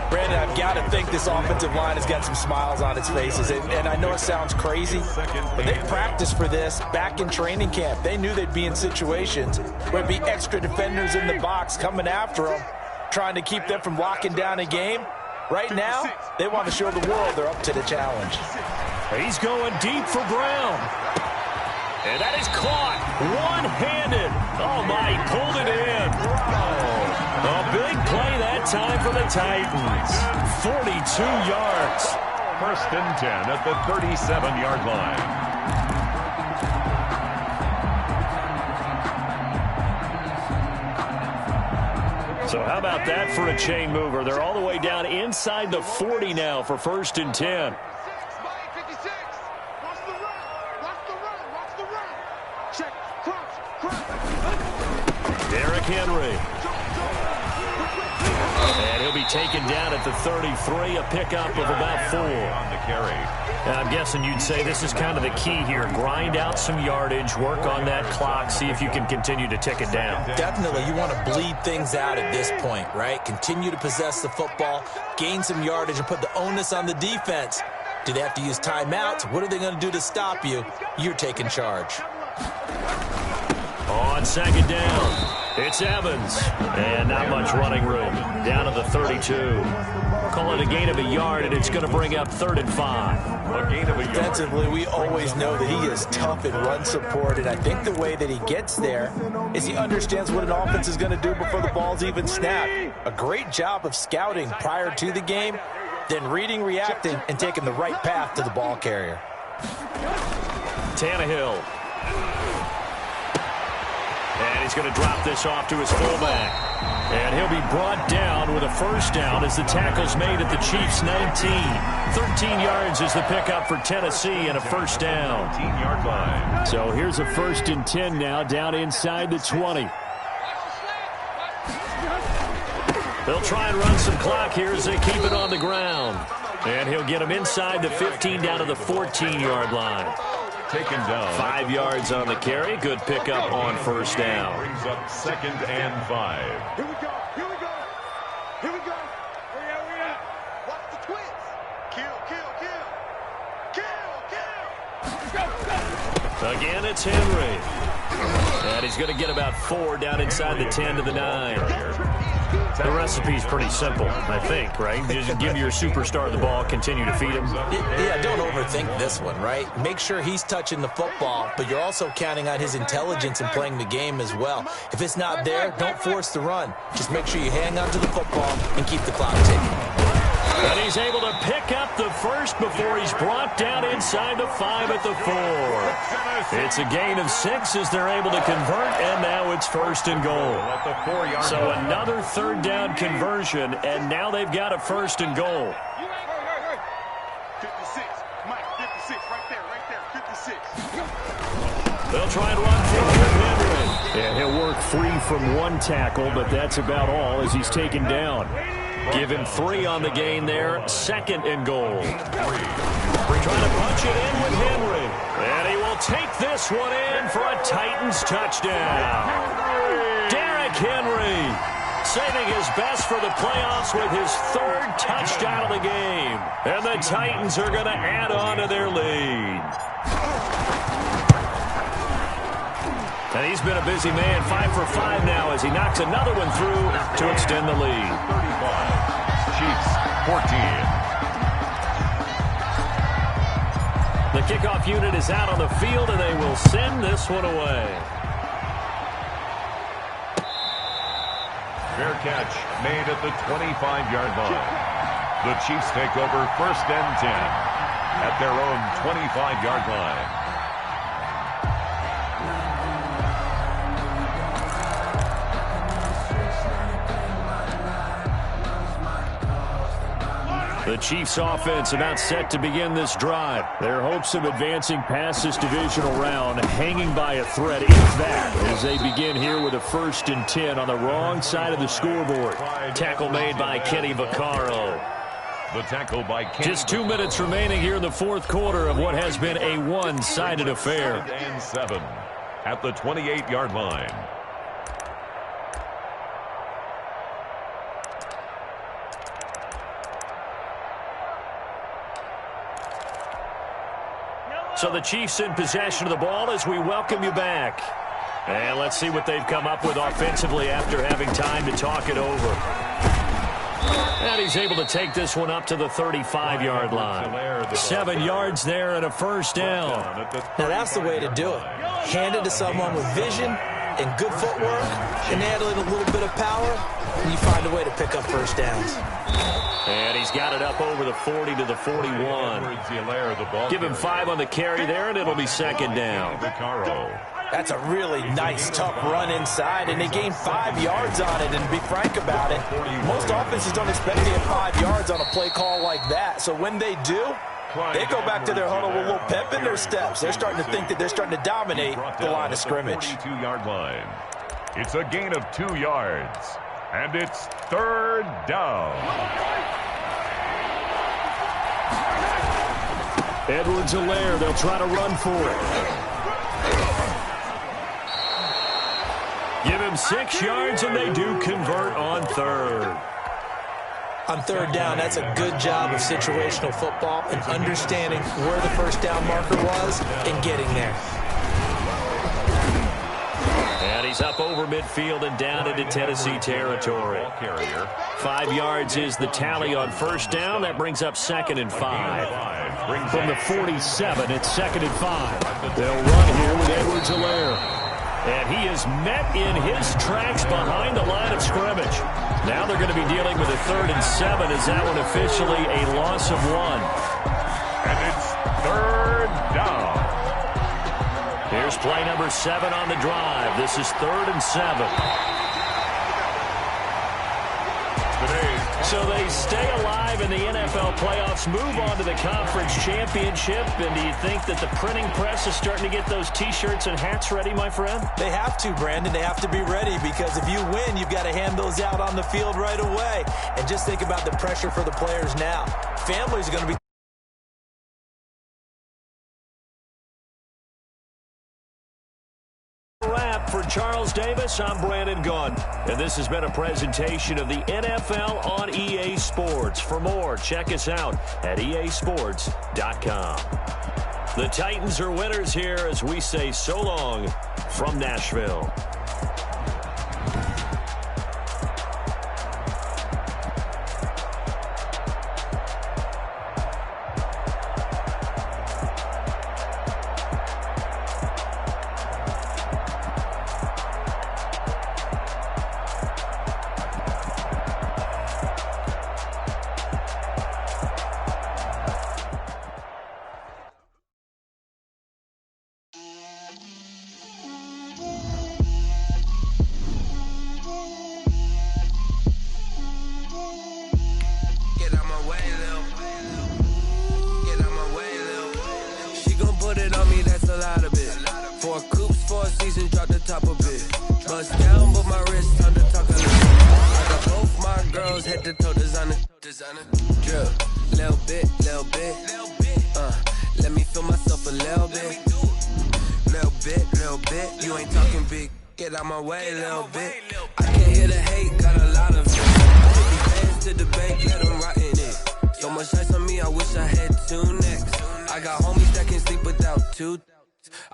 Brandon, I've got to think this offensive line has got some smiles on its faces. And I know it sounds crazy, but they practiced for this back in training camp. They knew they'd be in situations where there'd be extra defenders in the box coming after them, trying to keep them from locking down a game. Right now, they want to show the world they're up to the challenge. He's going deep for Brown. And that is caught one-handed. Oh, my, he pulled it in. A big play that time for the Titans. 42 yards. 1st and 10 at the 37-yard line. So how about that for a chain mover? They're all the way down inside the 40 now for 1st and 10. Derrick Henry. And he'll be taken down at the 33, a pickup of about 4. On the carry. And I'm guessing you'd say this is kind of the key here. Grind out some yardage, work on that clock, see if you can continue to tick it down. Definitely, you want to bleed things out at this point, right? Continue to possess the football, gain some yardage, and put the onus on the defense. Do they have to use timeouts? What are they going to do to stop you? You're taking charge. On 2nd down, it's Evans. And not much running room. Down to the 32. Call it a gain of a yard, and it's going to bring up 3rd and 5. A gain of a yard. Defensively, we always know that he is tough in run support, and I think the way that he gets there is he understands what an offense is going to do before the ball's even snapped. A great job of scouting prior to the game, then reading, reacting, and taking the right path to the ball carrier. Tannehill. And he's going to drop this off to his fullback. And he'll be brought down with a first down as the tackle's made at the Chiefs' 19. 13 yards is the pickup for Tennessee and a first down. 15-yard line. So here's a 1st and 10 now down inside the 20. They'll try and run some clock here as they keep it on the ground. And he'll get him inside the 15 down to the 14-yard line. Taken down. 5 yards on the carry. Good pickup on first down. Brings up 2nd and 5. Here we go. Here we go. Here we go. Again, it's Henry. And he's going to get about 4 down inside the 10 to the 9. The recipe's pretty simple, I think, right? Just give your superstar the ball, continue to feed him. Yeah, don't overthink this one, right? Make sure he's touching the football, but you're also counting on his intelligence in playing the game as well. If it's not there, don't force the run. Just make sure you hang on to the football and keep the clock ticking. And he's able to pick up the first before he's brought down inside the 5 at the 4. It's a gain of 6 as they're able to convert, and now it's 1st and goal. So another 3rd down conversion, and now they've got a 1st and goal. 56, Mike, 56, right there, 56. They'll try and run for it with Henry. And he'll work free from 1 tackle, but that's about all as he's taken down. Give him 3 on the gain there. 2nd and goal. Trying to punch it in with Henry. And he will take this one in for a Titans touchdown. Derrick Henry saving his best for the playoffs with his 3rd touchdown of the game. And the Titans are going to add on to their lead. And he's been a busy man, 5 for 5 now as he knocks another one through to extend the lead. 35. Chiefs 14. The kickoff unit is out on the field, and they will send this one away. Fair catch made at the 25-yard line. The Chiefs take over 1st and 10 at their own 25-yard line. The Chiefs offense about set to begin this drive. Their hopes of advancing past this divisional round hanging by a thread, if that, as they begin here with a 1st and 10 on the wrong side of the scoreboard. Tackle made by Kenny Vaccaro. The tackle by Kenny. Just 2 minutes remaining here in the 4th quarter of what has been a one-sided affair. 3rd and 7 at the 28-yard line. So the Chiefs in possession of the ball as we welcome you back. And let's see what they've come up with offensively after having time to talk it over. And he's able to take this one up to the 35-yard line. 7 yards there and a 1st down. Now that's the way to do it. Hand it to someone with vision and good footwork, and add a little bit of power, and you find a way to pick up 1st downs. And he's got it up over the 40 to the 41. Give him 5 on the carry there, and it'll be 2nd down. That's a really nice, tough run inside, and they gain 5 yards on it. And to be frank about it, most offenses don't expect to get 5 yards on a play call like that. So when they do, they go back to their huddle with a little pep in their steps. They're starting to think that they're starting to dominate the line of scrimmage. 42-yard line. It's a gain of 2 yards, and it's 3rd down. Edwards-Helaire, they'll try to run for it. Give him 6 yards, and they do convert on 3rd. On 3rd down, that's a good job of situational football and understanding where the 1st down marker was and getting there. And he's up over midfield and down into Tennessee territory. 5 yards is the tally on 1st down. That brings up 2nd and 5. From the 47, it's 2nd and 5. They'll run here with Edwards-Helaire. And he is met in his tracks behind the line of scrimmage. Now they're going to be dealing with a 3rd and 7 as that one officially a loss of 1. And it's 3rd down. Here's play number 7 on the drive. This is 3rd and 7. So they stay alive in the NFL playoffs, move on to the conference championship. And do you think that the printing press is starting to get those T-shirts and hats ready, my friend? They have to, Brandon. They have to be ready because if you win, you've got to hand those out on the field right away. And just think about the pressure for the players now. Families are going to be For Charles Davis, I'm Brandon Gunn, and this has been a presentation of the NFL on EA Sports. For more, check us out at easports.com. The Titans are winners here as we say so long from Nashville.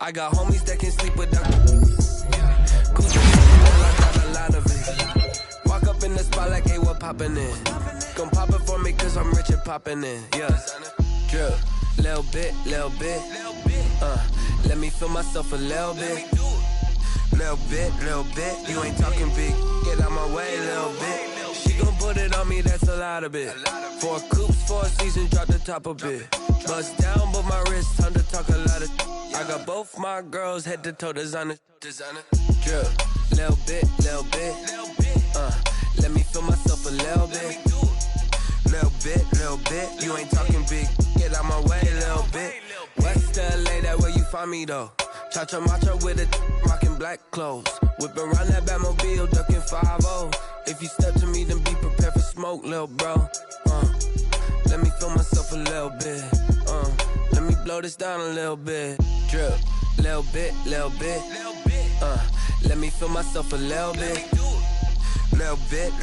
I got homies that can sleep without Gucci, I got a lot of it. Walk up in the spot like, hey, what poppin' in? Gon' pop it for me cause I'm rich and poppin' in. Yeah, drip, little bit, let me feel myself a little bit. Little bit, you ain't talking big. Get out my way, little bit. She gon' put it on me, that's a lot of it. 4 coupes, 4 seasons, drop the top a bit. Bust down, but my wrist, time to talk a lot of. I got both my girls head to toe designer. Drip, little bit, let me feel myself a little bit. Little bit, you ain't talking big. Get out my way, little bit. West LA, that where you find me though. Cha-cha matcha with it, rockin' black clothes. Whippin' around that Batmobile, duckin' 5-0. If you step to me, then be prepared for smoke, lil' bro. Let me feel myself a little bit. Let me blow this down a little bit. Drip, little bit, let me feel myself a little bit. Little bit,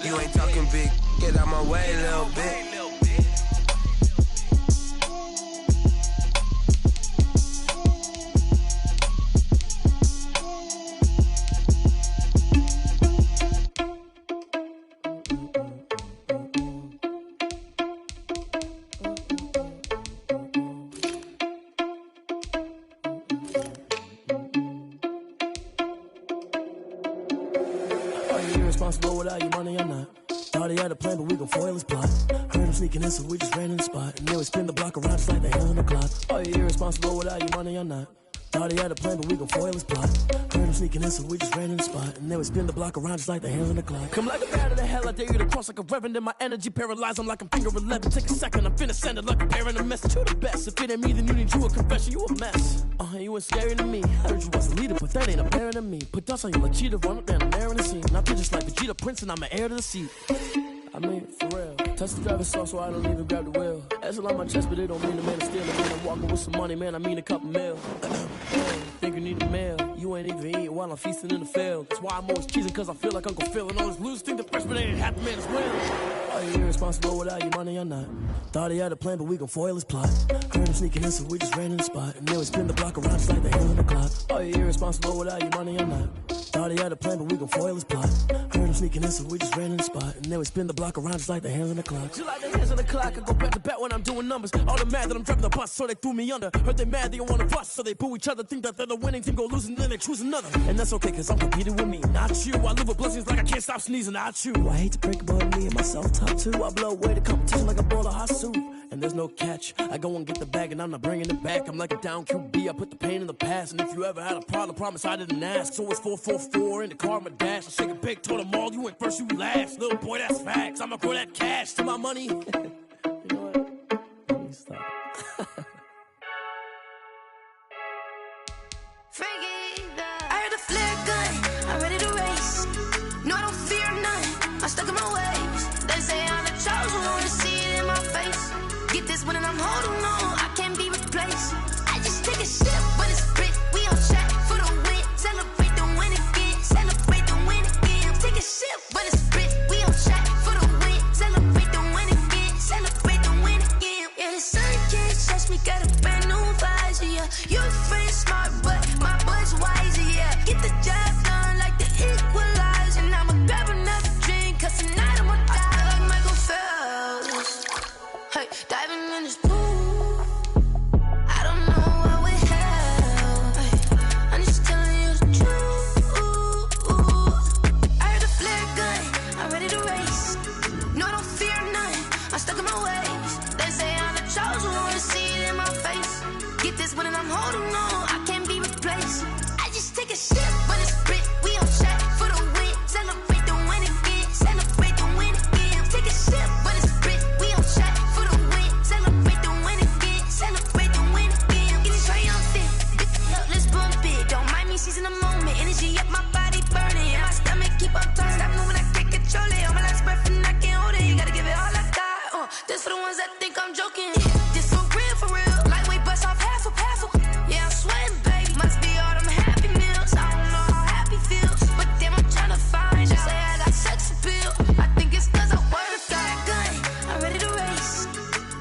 you ain't talking big. Get out my way, little bit. Irresponsible without your money or not. Thought he had a plan, but we gon' foil his plot. Heard him sneaking in, so we just ran in the spot. And then we spin the block around just like the hell in the clock. Are you irresponsible without your money or not? Thought he had a plan, but we gon' foil his plot. Heard him sneaking in, so we just ran in the spot. And then we spin the block around just like the hands on the clock. Come like a bat of the hell, I dare you to cross like a reverend. And my energy paralyzed, I'm like I'm finger 11. Take a second, I'm finna send it like a parent a message. You the best, if it ain't me, then you need you a confession. You a mess, you ain't scary to me. Heard you was a leader, but that ain't apparent to me. Put dust on you like cheetah, run up down the air in the scene. Now I just like Vegeta Prince, and I'm an heir to the seat. I mean, for real. Touch the driver's sauce so I don't even grab the wheel. That's on my chest, but it don't mean the man is stealing. Man, I'm walking with some money, man, I mean a couple mil. Think you need the mail. You ain't even eating while I'm feasting in the field. That's why I'm always cheesing, cause I feel like Uncle Phil. And all those losers think the freshman ain't half the man as well. Are you irresponsible without your money or not? Thought he had a plan, but we gon' foil his plot. Heard him sneaking in, so we just ran in the spot. And then we spin the block around just like the hell in the clock. Are you irresponsible without your money or not? Thought he had a plan, but we gon' foil his plot. Heard him sneaking in, so we just ran in the spot. And then we spin the block around just like the hands on the clock. Just like the hands on the clock, I go back to back when I'm doing numbers. All the mad that I'm driving the bus, so they threw me under. Heard they mad, they don't wanna bust, so they boo each other. Think that they're the winning team, go losing, then they choose another. And that's okay, cause I'm competing with me, not you. I live with blessings like I can't stop sneezing, not you. I hate to break it, but me and myself top two. I blow away the competition like a bowl of hot soup. And there's no catch, I go and get the bag and I'm not bringing it back. I'm like a down QB, I put the pain in the past. And if you ever had a problem, promise I didn't ask. So it's 444 in the car, my dash. I shake a big, told them all, you went first, you last. Little boy, that's facts, I'ma grow that cash to my money. You know what? Let me stop. I heard the flare gun, I'm ready to race. No, I don't fear none, I'm stuck in my ways. They say I'm the chosen one, to see it in my face. Get this one and I'm holding on, I can't be replaced. I just take a sip, but it's split, we on track for the win. Celebrate the win again, celebrate the win again. Take a sip, but it's split, we on track for the win. Celebrate the win again, celebrate the win again. Yeah, the sun can't touch me, got a brand new vibe. she's in the moment. Energy up, my body burning. And my stomach keep on turning. Stop moving, I can't control it. On my last breath and I can't hold it. You gotta give it all I got. This for the ones that think I'm joking. This for real. Lightweight bust off half a. Yeah, I'm sweating, baby. Must be all them happy meals. I don't know how happy feels. But damn, I'm trying to find you. Say I got sex appeal. I think it's cause I work. Got a gun, I'm ready to race.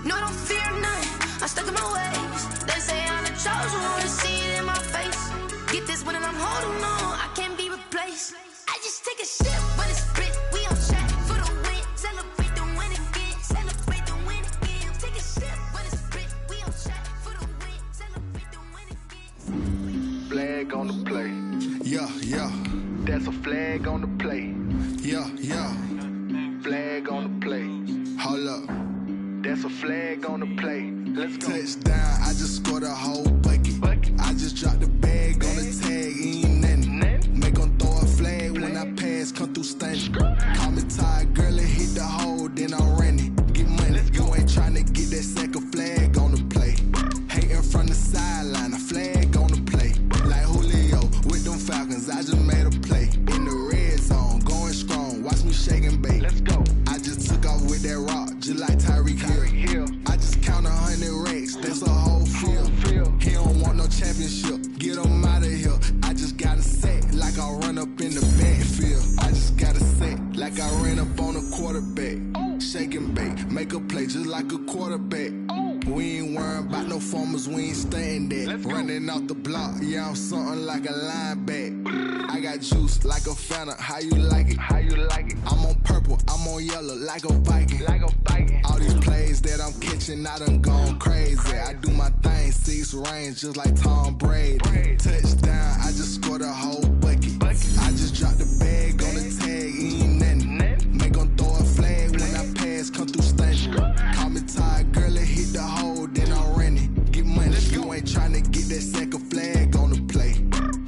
No, I don't fear none. I'm stuck in my ways. They say I'm the chosen one. To see it in my face. Get this one and I'm holding on. I can't be replaced. I just take a sip, but it's split. We on track for the win. Celebrate the win again. Celebrate the win again. Take a sip, but it's split. We on track for the win. Celebrate the win again. Flag on the play. Yeah. That's a flag on the play. Yeah. Flag on the play. Hold up. That's a flag on the play. Let's go. Touchdown, I just scored a whole bucket. I just dropped the bag on the tag, ain't nothing. Make them throw a flag when I pass, come through stunning. Call me tired, girl, and hit the hole, then I'm running. Get money, you ain't trying to get that second flag on the play. Hating from the sideline, a flag on the play. Like Julio with them Falcons, I just made a play. In the red zone, going strong, watch me shake and bake. Let's go. I just took off with that rock, just like Tyreek Hill. I just count 100 racks, that's a whole field. He don't want no championship, get him out of here. I just got a set, like I run up in the backfield. I just got a set, like I ran up on a quarterback. Shake and bake, make a play just like a quarterback. We ain't worrying about no formers, we ain't staying there. Running off the block, yeah, I'm something like a linebacker. I got juice like a Fanta, how you like it? I'm on purple, I'm on yellow, like a Viking. All these plays that I'm catching, I done gone crazy. I do my thing, 6 range, just like Tom Brady. Touchdown, I just scored a whole bucket. I just dropped the bag on the tag, ain't nothing. Make them throw a flag when I pass, come through stunning. Call me tired, girl, and hit the hole, then I'm running. Get money, you ain't trying to get that second flag on the play.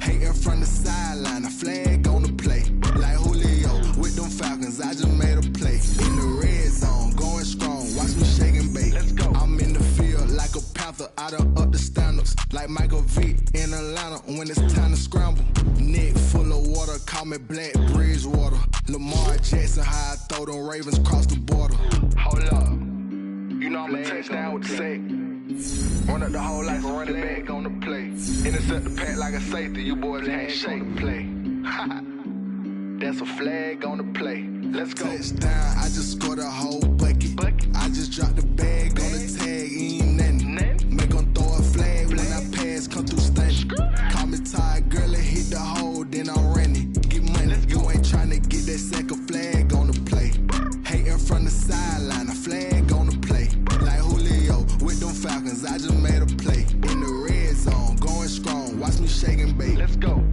Hating from the sideline, a flag on the play. Like Julio with them Falcons, I just made a play. In the red zone, going strong, watch me shake and bake. I'm in the field like a Panther, I done up the standards. Like Michael Vick in Atlanta when it's time to scramble. Neck full of water, call me Black Bridgewater. Lamar Jackson, how I throw them Ravens cross the border. Hold up, you know I'm a touchdown with the sack. Run up the whole like a running back on the play. Intercept the pack like a safety, you boys can't shake the play. That's a flag on the play. Let's go. Touchdown, I just scored a whole bucket. I just dropped the bag on the tag, ain't nothing. Make them throw a flag when I pass, come through stunning. Call me tired, girl, and hit the hole, then I'm running. Get money, you ain't trying to get that second flag on the play. Hating from the sideline, a flag on the play. Like Julio with them Falcons, I just made a play. In the red zone, going strong, watch me shake and bake. Let's go.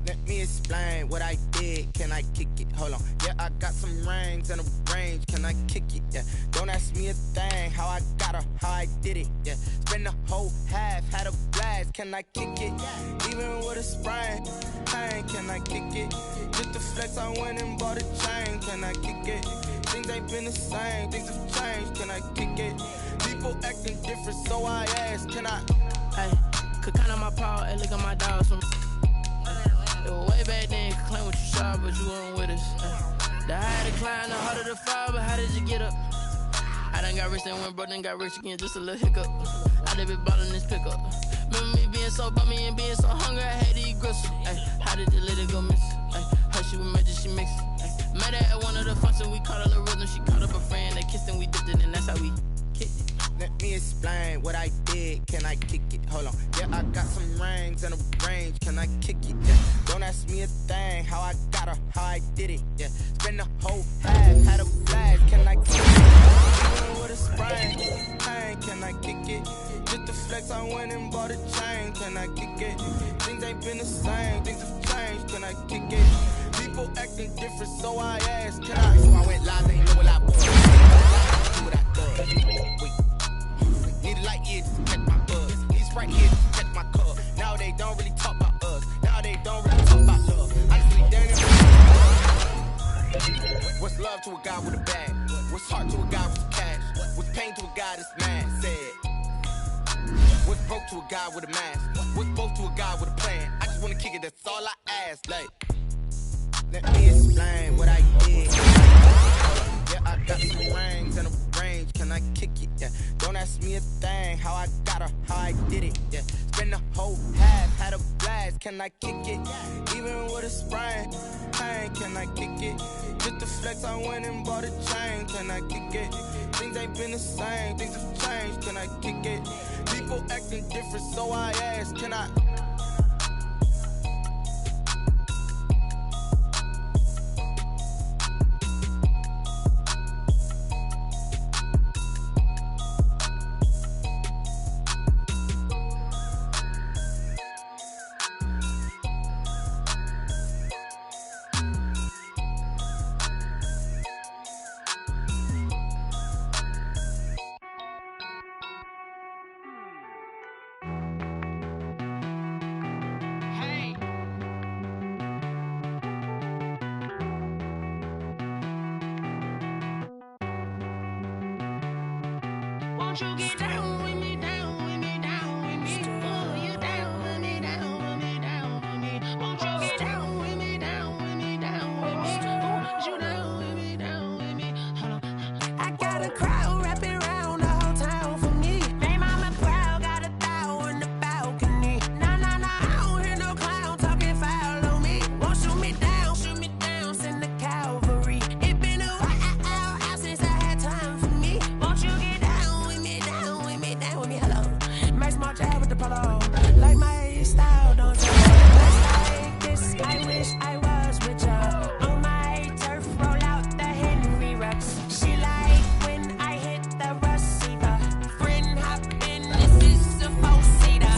Let me explain what I did. Can I kick it? Hold on. Yeah, I got some rings and a range. Can I kick it? Yeah. Don't ask me a thing. How I got her, how I did it. Yeah. Spend the whole half, had a blast. Can I kick it? Even with a sprain. Hey, can I kick it? Just the flex, I went and bought a chain. Can I kick it? Things ain't been the same. Things have changed. Can I kick it? People acting different, so I asked. Can I? Hey, could count on my power and look at my dogs from. It was way back then, you could claim what you saw, but you weren't with us. The higher the climb, the harder the fall, but how did you get up? I done got rich and went broke, then got rich again, just a little hiccup. I done been bottling this pickup. Remember me being so bummy and being so hungry, I had to eat gristle. How did the lady go miss? Her she was magic, she mixed. Met her at one of the functions, we caught a little rhythm, she caught up a friend, they kissed and we dipped it, and that's how we kicked it. Let me explain what I did. Can I kick it? Hold on. Yeah, I got some rings and a range. Can I kick it? Yeah. Don't ask me a thing. How I got her, how I did it. Yeah. Spend the whole half, had a blast. Can I kick it? Even with a sprain. Hey, can I kick it? Just the flex, I went and bought a chain. Can I kick it? Things ain't been the same. Things have changed. Can I kick it? People acting different, so I asked. Can I? So I went live, ain't know what I bought. Do what I done. Wait. Need a light year to catch my buzz. Need Sprite here to catch my cup. Now they don't really talk about us. Now they don't really talk about love. I just really damn it. What's love to a guy with a bag? What's heart to a guy with cash? What's pain to a guy that's mad? Said Went broke to a guy with a mask. Went broke to a guy with a plan. I just wanna kick it, that's all I ask. Like, let me explain what I did. Yeah, I got some rings and a range. Can I kick it? Yeah. Don't ask me a thing. How I got her, how I did it. Yeah. Spend the whole half, had a blast. Can I kick it? Even with a sprain, pain. Can I kick it? Just the flex, I went and bought a chain. Can I kick it? Things ain't been the same. Things have changed. Can I kick it? People acting different, so I ask. Can I? Won't you get down with me, down with me, down with me? Oh, you down with me, down with me, down with me. Won't you get down with me, down with me, down with me? Oh, you down with me, down with me? Hold on. I got a crowd wrapping around the whole town for me. They mama proud, got a thou on the balcony. Nah, nah, nah, I don't hear no clown talking foul on me. Won't shoot me down, send the cavalry. It been a while since I had time for me. Won't you get down with me, down with me, down with me? Hello. Max March out with the polo. Like my style, don't you? Like this, I wish I was with ya. On my turf, roll out the Henry Rux. She like when I hit the receiver. Friend hop in, this is a four-seater.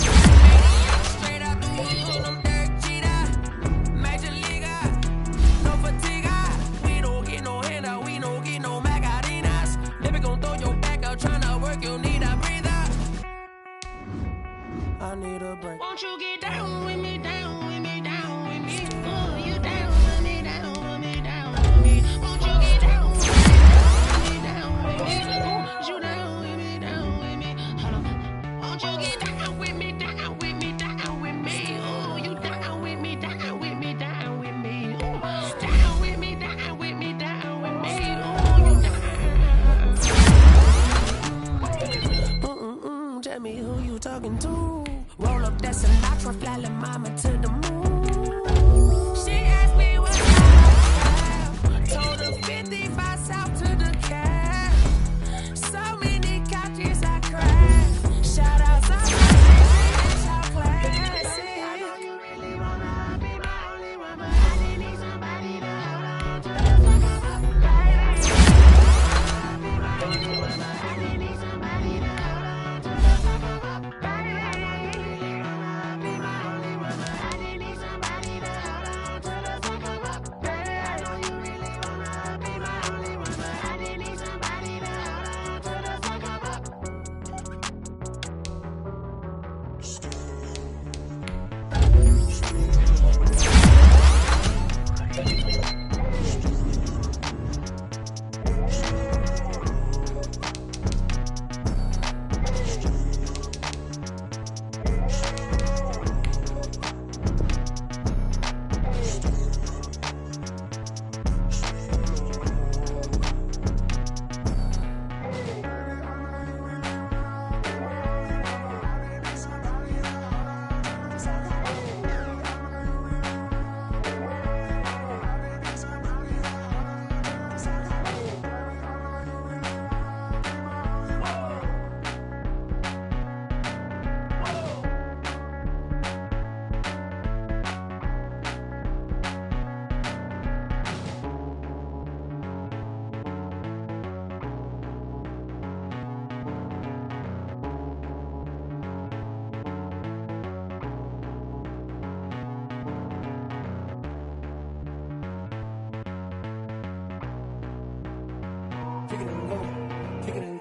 Straight out the wheel, I'm Derek Jeter. Major leaguer, no fatigue. We don't get no handout, we don't get no Macarinas. Never gon' throw your back out, tryna work, you need a breather. I need a break. Won't you get down with me, down with me, down with me? Oh, you down with me, down with me, down with me? Won't you get down with me, down with me, down with me? Oh, you down with me, down with me? Hold on. Won't you get down with me, down with me, down with me? Oh, you down with me, down with me, down with me? Oh, down with me, down with me, down with me? Oh, you down. Tell me who you talking to. Roll up that Sinatra, fly la mama to the moon. She asked me what I told her 55 south to the cab. So many couches I cried. Shout out to my it's all classic. I know you really wanna be my only one, but I just need somebody to hold on to. Be my only one, but I just need somebody to hold on to.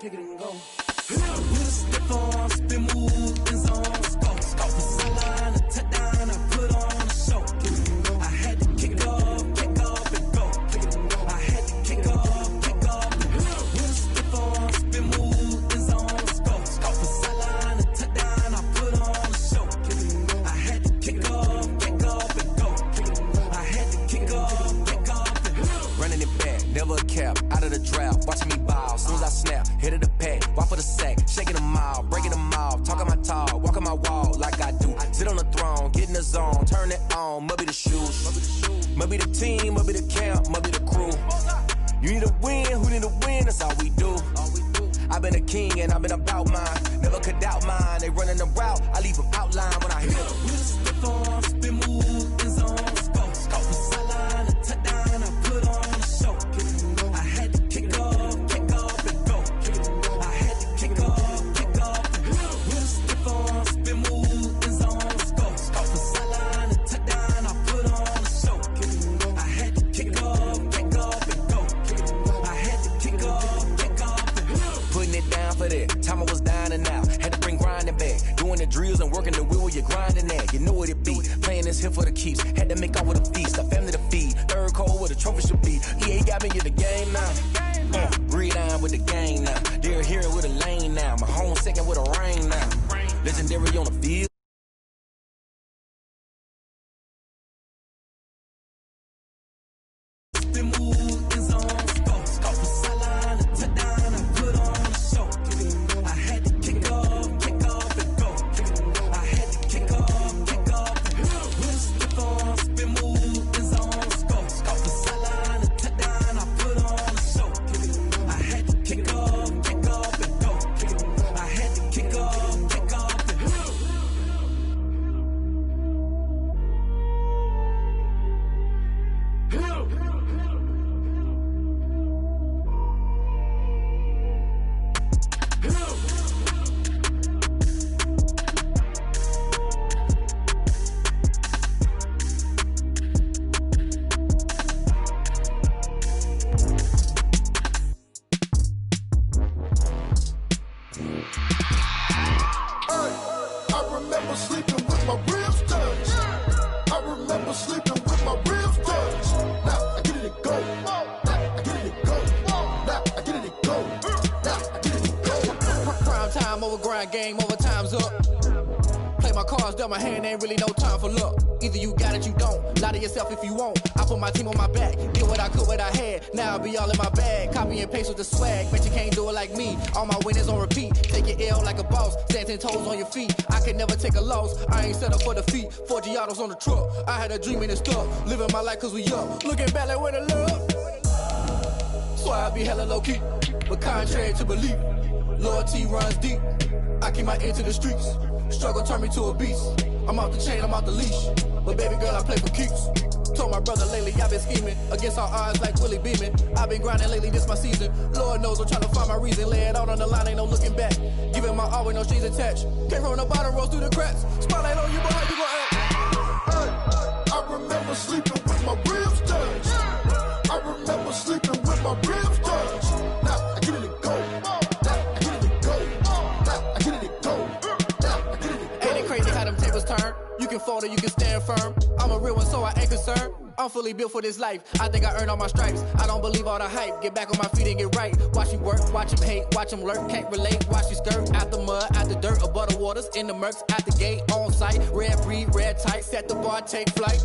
kick it and go. Slip on, spin, move, and zone, scope. Sideline, a touchdown, I put on a show. I had to kick off and go. I had to kick off and go. Slip on, spin, move, and zone, scope. Sideline, a touchdown, I cap, out of the draft, watching me ball. Soon as I snap, hit of the pack, walk for the sack, shaking them all, breaking them off, talking my talk, walking my wall like I do. Sit on the throne, get in the zone, turn it on, must be the shoes, must be the team, must be the camp, must be the crew. You need a win, who need a win, that's all we do. I've been a king and I've been about mine, never could doubt mine. They running the route, I leave them outline when I hit them. We just spit on, spin move, in zone, let's go. From sideline to touchdown, I put on a show. I had to kick off and go. I had to kick off and go. We just spit on, spin move, in zone, let's go. From sideline to touchdown, I put on a show. I had to kick off and go. I had to kick off and go. Putting it down for that, time I was down and out. Had to bring grinding back, doing the drills and working the wheel where you're grinding at. You know what it be, playing this here for the keeps. Had to make off with a feast, a family to feed. Third cold where the trophy should be. EA got me in the game now. Breathe down with the game now. They're here with a lane now. My home second with a rain now. Legendary on the field. Spin move, in zone, let's go. From sideline to touchdown, I put on a show. I had to kick off and go. I had to kick off and go. We'll skip on, spin move, in zone, let's go. From sideline to touchdown, I put on a show. I had to kick off and go. I had to kick off and go. I remember sleeping with my ribs touched. I remember sleeping with my ribs touched. Now I get it go. Now I get it go. Now I get it go. Now I get it go. Prime time over grind, game over, time's up. Play my cards, dealt my hand, ain't really no time for luck. Either you got it, you don't. Lie to yourself if you won't. I put my team on my back, get what I could, what I had. Now I'll be all in my bag. Copy and paste with the swag. Bet you can't do it like me. All my winners on repeat. Take your L like a boss. Stand 10 toes on your feet. I can never take a loss. I ain't set up for defeat. 4 Giottos on the truck. I had a dream and it's stuck. Living my life cause we up. Looking back like where the love. So I be hella low key. But contrary to belief, loyalty runs deep. I keep my ear to the streets. Struggle turned me to a beast. I'm out the chain, I'm out the leash. But baby girl, I play for keeps. Told my brother lately, I've been scheming. Against all odds like Willie Beeman. I've been grinding lately, this my season. Lord knows I'm trying to find my reason. Lay it out on the line, ain't no looking back. Giving my all with no strings attached. Came from the bottom, rose through the cracks. Spotlight on you, boy, how you gon' act? I remember sleeping with my ribs touched. I remember sleeping with my ribs touched. Now I get it go. Now I get it go. Now I get it go. Now I get it go. Ain't it crazy how them tables turn? You can fold or you can stand firm. I'm a real one, so I ain't concerned. I'm fully built for this life. I think I earned all my stripes. I don't believe all the hype. Get back on my feet and get right. Watch me work, watch him hate, watch him lurk. Can't relate, watch you skirt. Out the mud, out the dirt, above the waters, in the murks, out the gate, on site. Red breed, red tight, set the bar, take flight.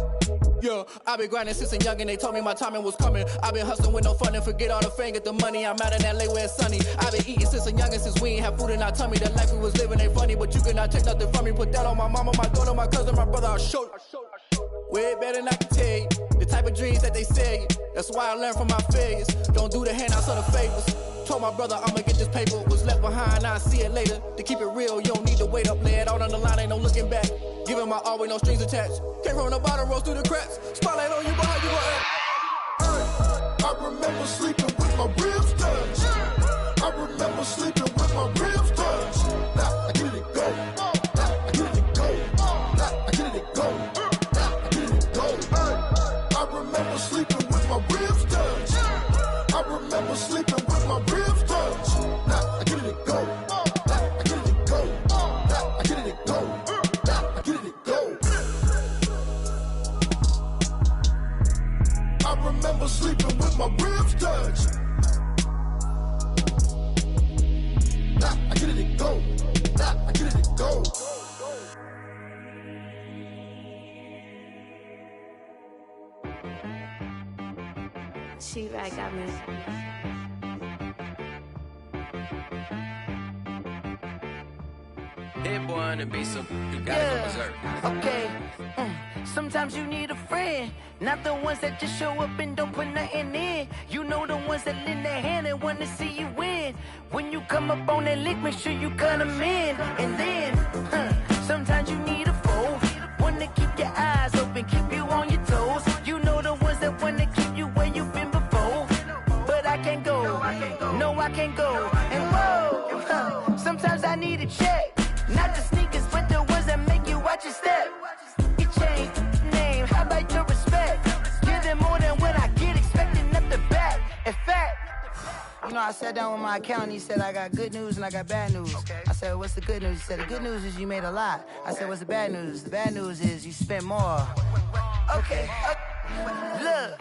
Yeah, I been grinding since a young and they told me my timing was coming. I been hustling with no fun and forget all the fame, get the money. I'm out in LA where it's sunny. I been eating since a young and since we ain't have food in our tummy. The life we was living ain't funny, but you cannot take nothing from me. Put that on my mama, my daughter, my cousin, my brother, I'll show you. Way better than I can tell you. The type of dreams that they sell you. That's why I learned from my failures. Don't do the handouts or the favors. Told my brother I'ma get this paper. Was left behind, I'll see it later. To keep it real, you don't need to wait up. Lay it out on the line, ain't no looking back. Giving my all with no strings attached. Came from the bottom, rose through the cracks. Spotlight on you, boy, how you gon' act? I remember sleeping with my ribs touched. I remember sleeping with my ribs touched. Now I get it go. Now I get it go. Now I get it go. Now I get it go. I remember sleeping with my ribs touched. I remember sleeping with my ribs touched. Now I get it go. Now I get it go. Now I get it go. Now I get it go. I remember sleeping with my ribs touched. Now I get it go. Now I get it go. She back got me. Hit boy on the beat, so you gotta go berserk. Okay. Sometimes you need a friend, not the ones that just show up and don't put nothing in. You know the ones that lend their hand and want to see you win. When you come up on that lick, make sure you cut them in. And then, sometimes you need a foe, one to keep your eyes open, keep you on your toes. You know the ones that want to keep you where you've been before. But I can't go, no I can't go. And whoa, sometimes I need a check, not the sneakers, but the ones that make you watch your step. Change name, how about your respect? Give them more than what I get, expecting up the back. In fact, you know, I sat down with my accountant, he said, I got good news and I got bad news. I said, what's the good news? He said, the good news is you made a lot. I said, what's the bad news? The bad news is you spent more. Okay, look,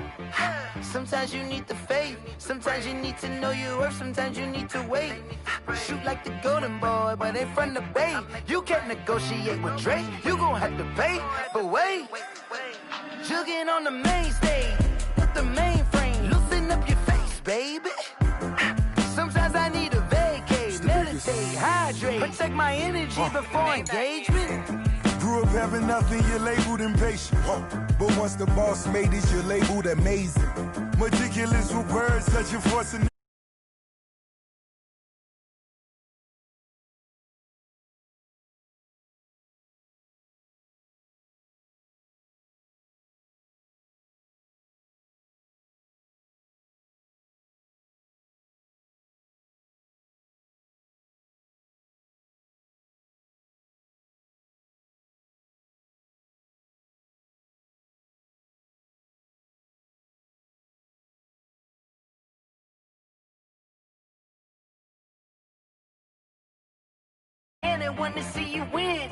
sometimes you need the faith, sometimes you need to know your worth, sometimes you need to wait. Shoot like the golden boy, but ain't from the bay. You can't negotiate with Drake, you gon' have to pay. But wait, jugging on the main stage, with the mainframe, loosen up your face, baby. Sometimes I need a vacate, meditate, hydrate, protect my energy before engagement. Grew up having nothing, you're labeled impatient. But once the boss made it, you're labeled amazing. Meticulous with words, such a force. And I want to see you win.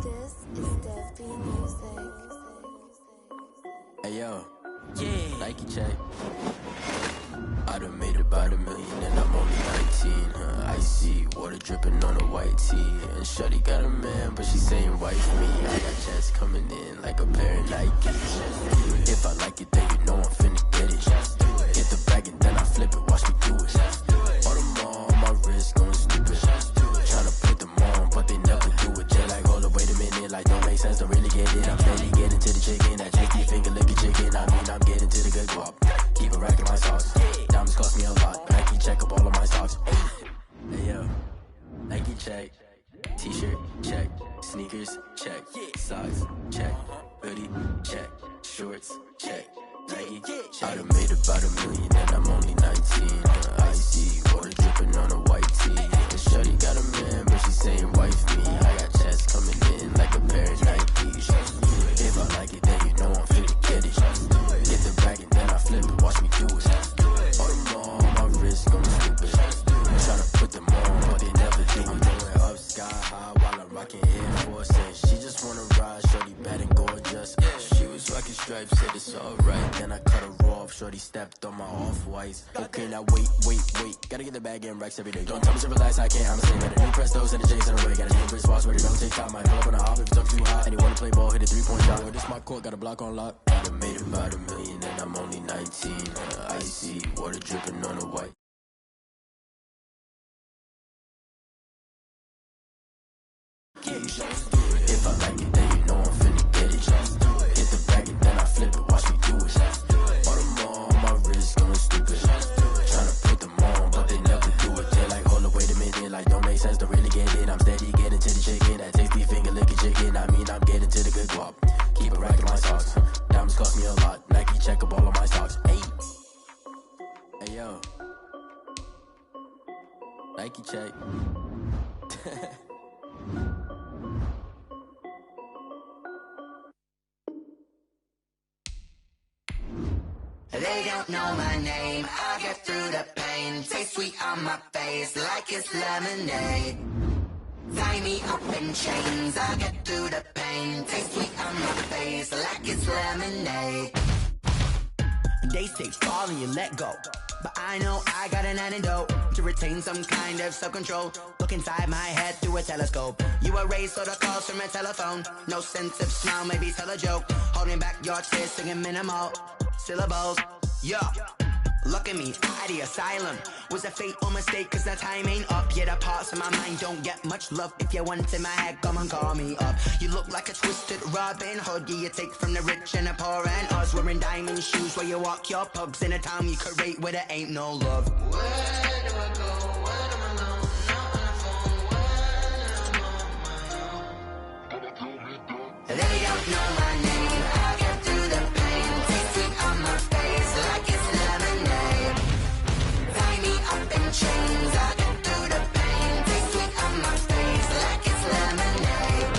This is Def B Music. Hey yo, yeah, Nike check. I done made about $1 million and I'm only 19. Icy water dripping on a white tee. And shorty got a man, but she saying wife me. I got checks coming in like a pair of Nikes. If I like it, then you know I'm finna get it. Get the bag and then I flip it, watch me do it. All them on my wrist going stupid. Tryna put them on, but they never do it. They're like, hold up, wait a minute, like don't make sense, don't really get it. I'm steady getting to the chicken, that tasty finger licking chicken. I mean, I'm getting to the good guap. Keep a rack in my socks. Diamonds cost me a lot. Nike check up all of my stocks. Hey yo, Nike check. T-shirt check. Sneakers check. Socks check. Hoodie check. Shorts check. Nike I done made about $1 million and I'm only 19. Icy water dripping on a white tee. And shorty got a man, but she saying wife me. I got checks coming in like a pair of Nikes. If I like it, then you know I'm finna get it. Get the bag and then I flip it, watch me do it. All them on my wrist going stupid. Tryna put them on, but they never do it. Going up sky high while I'm rocking Air Force. And she just wanna ride, shorty bad and gorgeous. She was rocking stripes, said it's alright. Then I cut her off, shorty stepped on my off-whites. Okay, now wait. Gotta get the bag and racks every day. Don't tell me to relax, I can't, I'm the same. Got a new Prestos and a J's on the way. Got a new Chris Foss, where they don't take time. Might pull up on a hop if it's up too hot. And he wanna play ball, hit a 3-point shot. This my court, got a block on lock. I done made about $1 million and I'm only 19. Icy water dripping on a white. If I like it, then you know I'm finna get it. Hit the bag and then I flip it, watch me do it. All them on my wrist going stupid. Tryna put them on, but they never do it. They're like, hold up, wait a minute, like don't make sense, don't really get it. I'm steady getting to the chicken, that tasty finger licking chicken. I mean, I'm getting to the good guap. Keep a rack in my socks. Diamonds cost me a lot. Nike check up all of my stocks. Hey yo, Nike check. They don't know my name, I get through the pain. Taste sweet on my face like it's lemonade. Tie me up in chains, I get through the pain. Taste sweet on my face like it's lemonade. They say fall and you let go, but I know I got an antidote to retain some kind of self-control. Look inside my head through a telescope. You erase all the calls from a telephone. No sense of smile, maybe tell a joke. Holding back your tears, singing minimal syllables. Yeah, look at me, out the asylum. Was a fate or mistake, cause the time ain't up. Yet the parts of my mind don't get much love. If you want in my head, come and call me up. You look like a twisted Robin Hood. Yeah, you take from the rich and the poor and us. Wearing diamond shoes where you walk your pugs in a town you could rate where there ain't no love. Where do I go? When I'm alone? Not on the phone. When I'm on my own. They don't know my name. I get through the pain. Taste sweet on my face like it's lemonade. Tie me up in chains. I get through the pain. Taste sweet on my face like it's lemonade.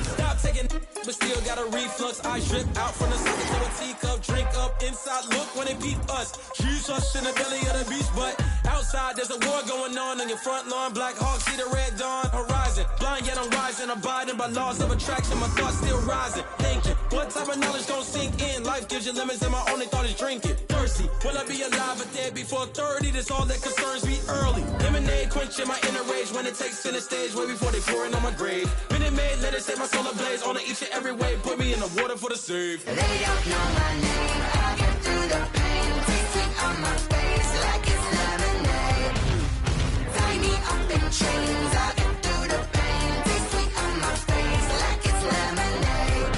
Stop taking, but still got a reflux. I drip out from the sucker to a teacup. Drink up inside. Look when they beat us. Jesus in the belly of the beach, but outside there's a war going on your front lawn. Black Hawk see the red dawn horizon. Blind yet I'm rising, abiding by laws of attraction. My thoughts still rising. Thinking, what type of knowledge don't sink in? Life gives you limits, and my only thought is drinking. Thirsty, will I be alive or dead before 30? That's all that concerns me early. Lemonade quenching my inner rage when it takes center stage, way before they pour it on my grave. Minute Maid, let it set my soul ablaze. On each and every way, put me in the water for the save. They don't know my name. I get through the pain. Taste sweet on my face like it's lemonade. Tie me up in chains. I get through the pain. Taste sweet on my face like it's lemonade.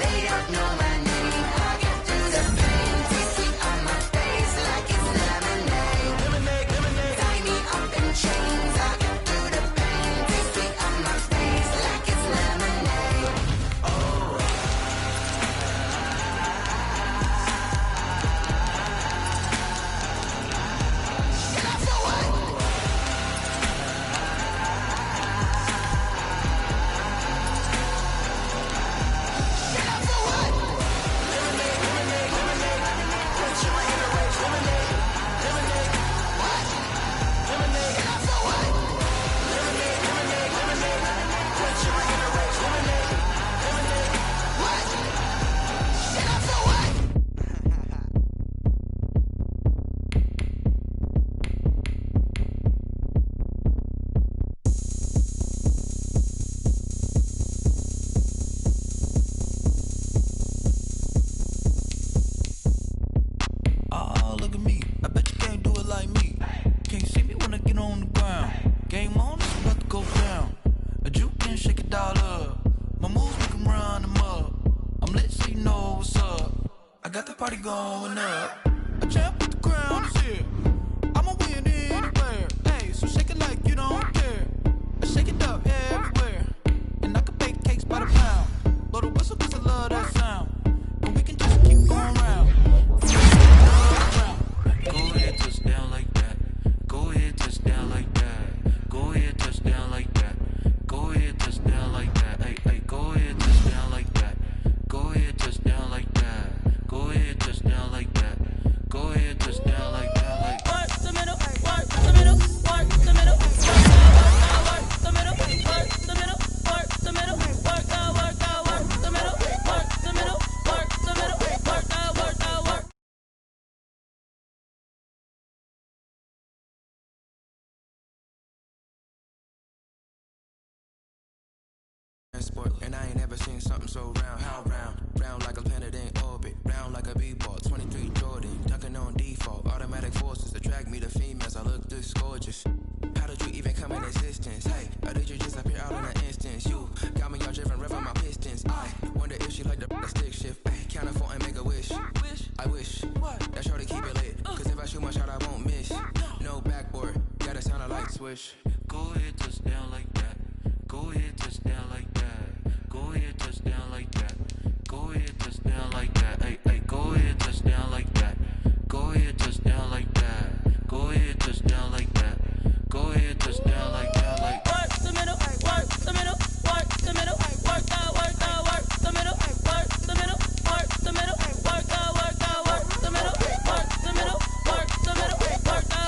They don't know my name. I get through the pain. Taste sweet on my face like it's lemonade. Lemonade. Tie me up in chains. I get through the pain. Taste sweet on my face like it's lemonade. Oh. shake it all up. My moves make them run them up. I'm lit so you know what's up. I got the party going up. A champ with the crown is here. I'ma win anywhere. Hey, so shake it like you don't care. I shake it up everywhere. And I can bake cakes by the pound. Blow the whistle cause I love that sound. And we can just keep going round. Go ahead, touch down like that. Go ahead, touch down like that. Go ahead, touch down like that. Go ahead, touch down like that. Hey, hey, go ahead, touch down like that. Go ahead, touch down like that. Go ahead, touch down like that. Go ahead, touch down like that. Like work the middle, work the middle, work the middle, work the middle, work the middle, work the middle, work the middle, work the middle, work the middle, work the middle, work the work. Sport, and I ain't never seen something so round. How round? Round like a planet in orbit. Round like a b-ball. 23 Jordan, dunking on default. Automatic forces attract me to females. I look this gorgeous. How did you even come in existence? Hey, or did you just appear out in an instance? You got me all driven, revving my pistons. I wonder if she like the stick shift. Hey, count a 4 and make a wish. I wish that shorty keep it lit. Cause if I shoot my shot, I won't miss. No backboard, gotta sound a light switch. go ahead, touch down like that. Go ahead, touch down like that. Go ahead, touch down like that. Go ahead, touch down like that. Hey, hey, go ahead, touch down like that. Go ahead, touch down like that. Go ahead, touch down like that. Go ahead, touch down like that. Like work the middle, work the middle, work the middle, work the middle, work the middle, work the middle, work the middle, work the middle, work the middle, work the middle, work the middle,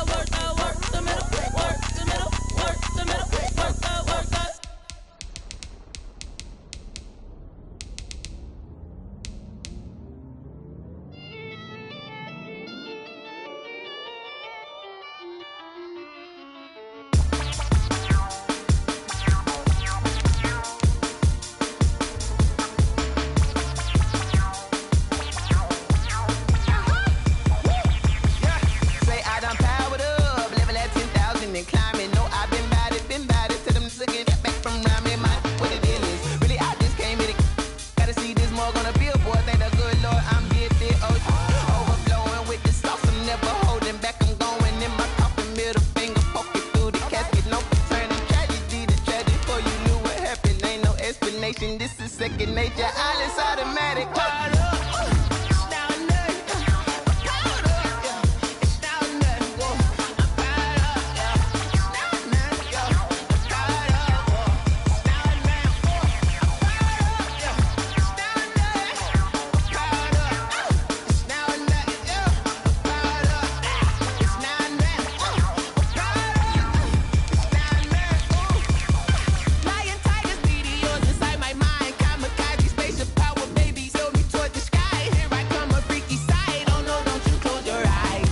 work the middle, work the middle, work the middle, work the work the. Say I done powered up, level at 10,000 and climbing. No, I've been bad it. Tell them to get back from around me. My what the deal is. Really, I just came in it. Gotta see this more gonna be a boy. Thank the good Lord, I'm gifted. Overflowing with the sauce. I'm never holding back. I'm going in my coffin, middle finger poking through the casket. No turning tragedy to tragic. Before you knew what happened, ain't no explanation. This is second nature. All is automatic. Lion tigers, meteors inside my mind. Kamikaze, spaceship power, baby, sail me toward the sky. Here I come, a freaky side. Oh no, don't you close your eyes.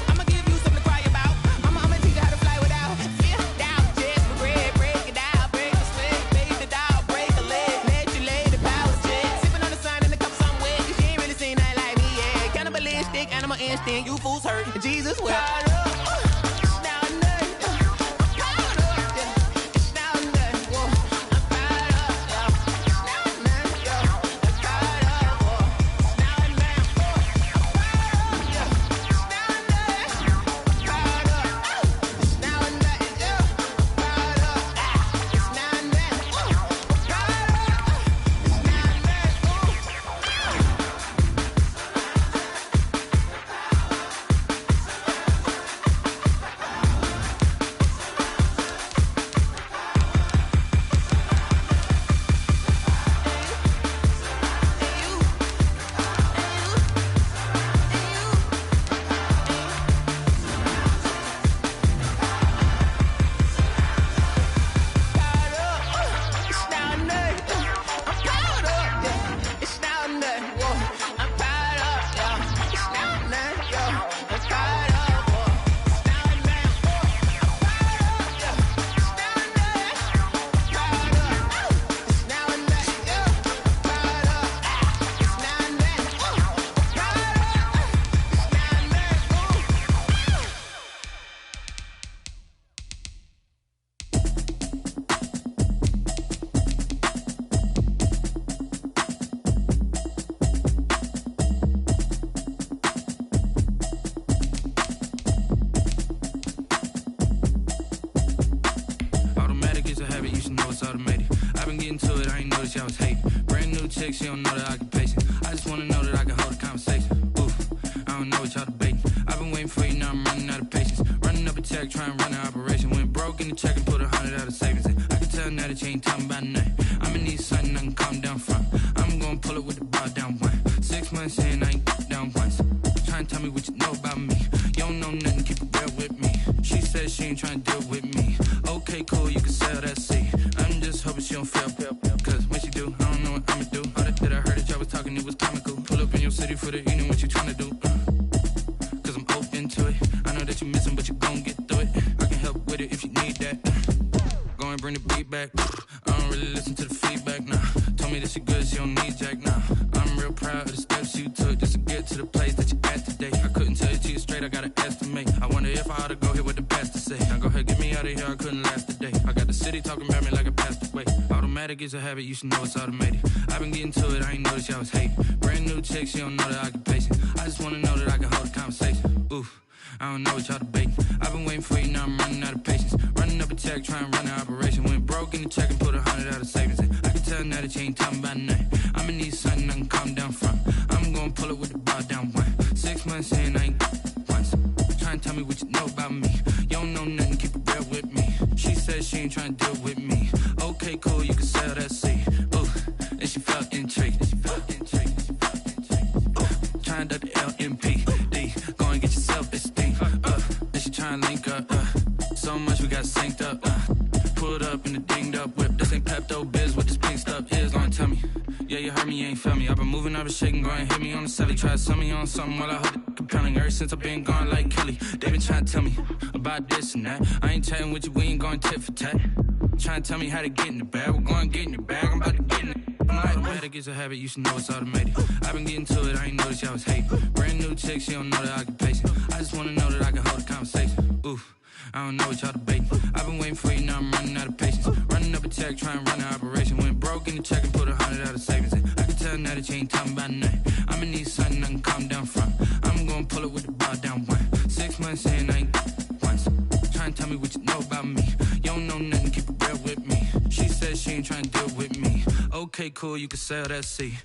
I'ma give you something to cry about. I'ma teach you how to fly without fear. Doubt, just regret. Break it out, break the sweat, fade the doubt, break a leg, let you lay the power jet. Sipping on the sun in the cup somewhere, 'cause she ain't really seen nothing like me yet. Cannibalistic, animal instinct, you fools hurt. Jesus wept. it's automated. I've been getting to it, I ain't noticed y'all was hating. Brand new chick, she don't know the occupation. I just wanna know that I can hold a conversation. Oof, I don't know what y'all debating. I've been waiting for you, now I'm running out of patience. Running up a check, trying to run an operation. Went broke in the check and put 100 out of savings in. I can tell now that you ain't talking about nothing. I'ma need something I can calm down from. I'm gonna pull it with the bar down one. 6 months in, I ain't down once. Trying to tell me what you know about me. You don't know nothing, keep it real with me. She said she ain't trying to deal with me. Okay, cool, you can sell that seed. I'm just hoping she don't fail. Cause when she do, I don't know what I'ma do. All that I heard that y'all was talking, it was comical. Pull up in your city for the evening, what you trying to do? Cause I'm open to it. I know that you missing, but you gon' get through it. I can help with it if you need that. Go and bring the beat back. I don't really listen to the feedback, nah. Told me that she good, she don't need jack, nah. I'm real proud of the steps you took just to get to the place that you at today. I couldn't tell it to you straight, I gotta estimate. I wonder if I ought to go here with the best to say. Now go ahead, get me out of here, I couldn't last a day. I got the city talking about me like I passed away. Automatic is a habit, you should know it's automated. I've been getting to it, I ain't noticed y'all was hating. Brand new chick, she don't know the occupation. I just wanna know that I can hold a conversation. Oof, I don't know what y'all debating. I've been waiting for you, now I'm running out of patience. Running up a check, trying to run an operation. Went broke in the check and put 100 out of savings in. I can tell now that you ain't talking about nothing. I'ma need something I can calm down from. I'm gonna pull it with the bar down one. 6 months in, I ain't once. Trying to tell me what you know about me. You don't know nothing, keep it real with me. She said she ain't trying to deal with me. Okay, cool, you can sell that seed. Ooh, and she felt intrigued. Trying to the LMPD. Go and get your self-esteem. And she trying to link up. So much we got synced up. Pulled up in the dinged up whip. This ain't Pepto-Biz, what this pink stuff is. Gonna tell me. Yeah, you heard me, you ain't felt me. I've been moving, I've been shaking, go and hit me on the celly. Try to sell me on something while I hold it compelling. Ever since I've been gone like Kelly, they been trying to tell me about this and that. I ain't chatting with you, we ain't going tit for tat. Trying to tell me how to get in the bag. We're going to get in your bag, I'm about to get in it. Automatic is a habit, you should know it's automated. I've been getting to it, I ain't noticed y'all was hating. Brand new chick, she don't know the occupation. I just wanna know that I can hold a conversation. Oof, I don't know what y'all debating. I've been waiting for you, now I'm running out of patience. Running up a check, trying to run an operation. Went broke in the check and put 100 out of savings in. I can tell now that you ain't talking about nothing. I'ma need something I can calm down from. I'm gonna pull it with the bar down one. 6 months in, I ain't once. Trying to tell me what you know about me. You don't know nothing, keep it real with me. She said she ain't trying to deal with me. Okay, cool, you can sell that seed.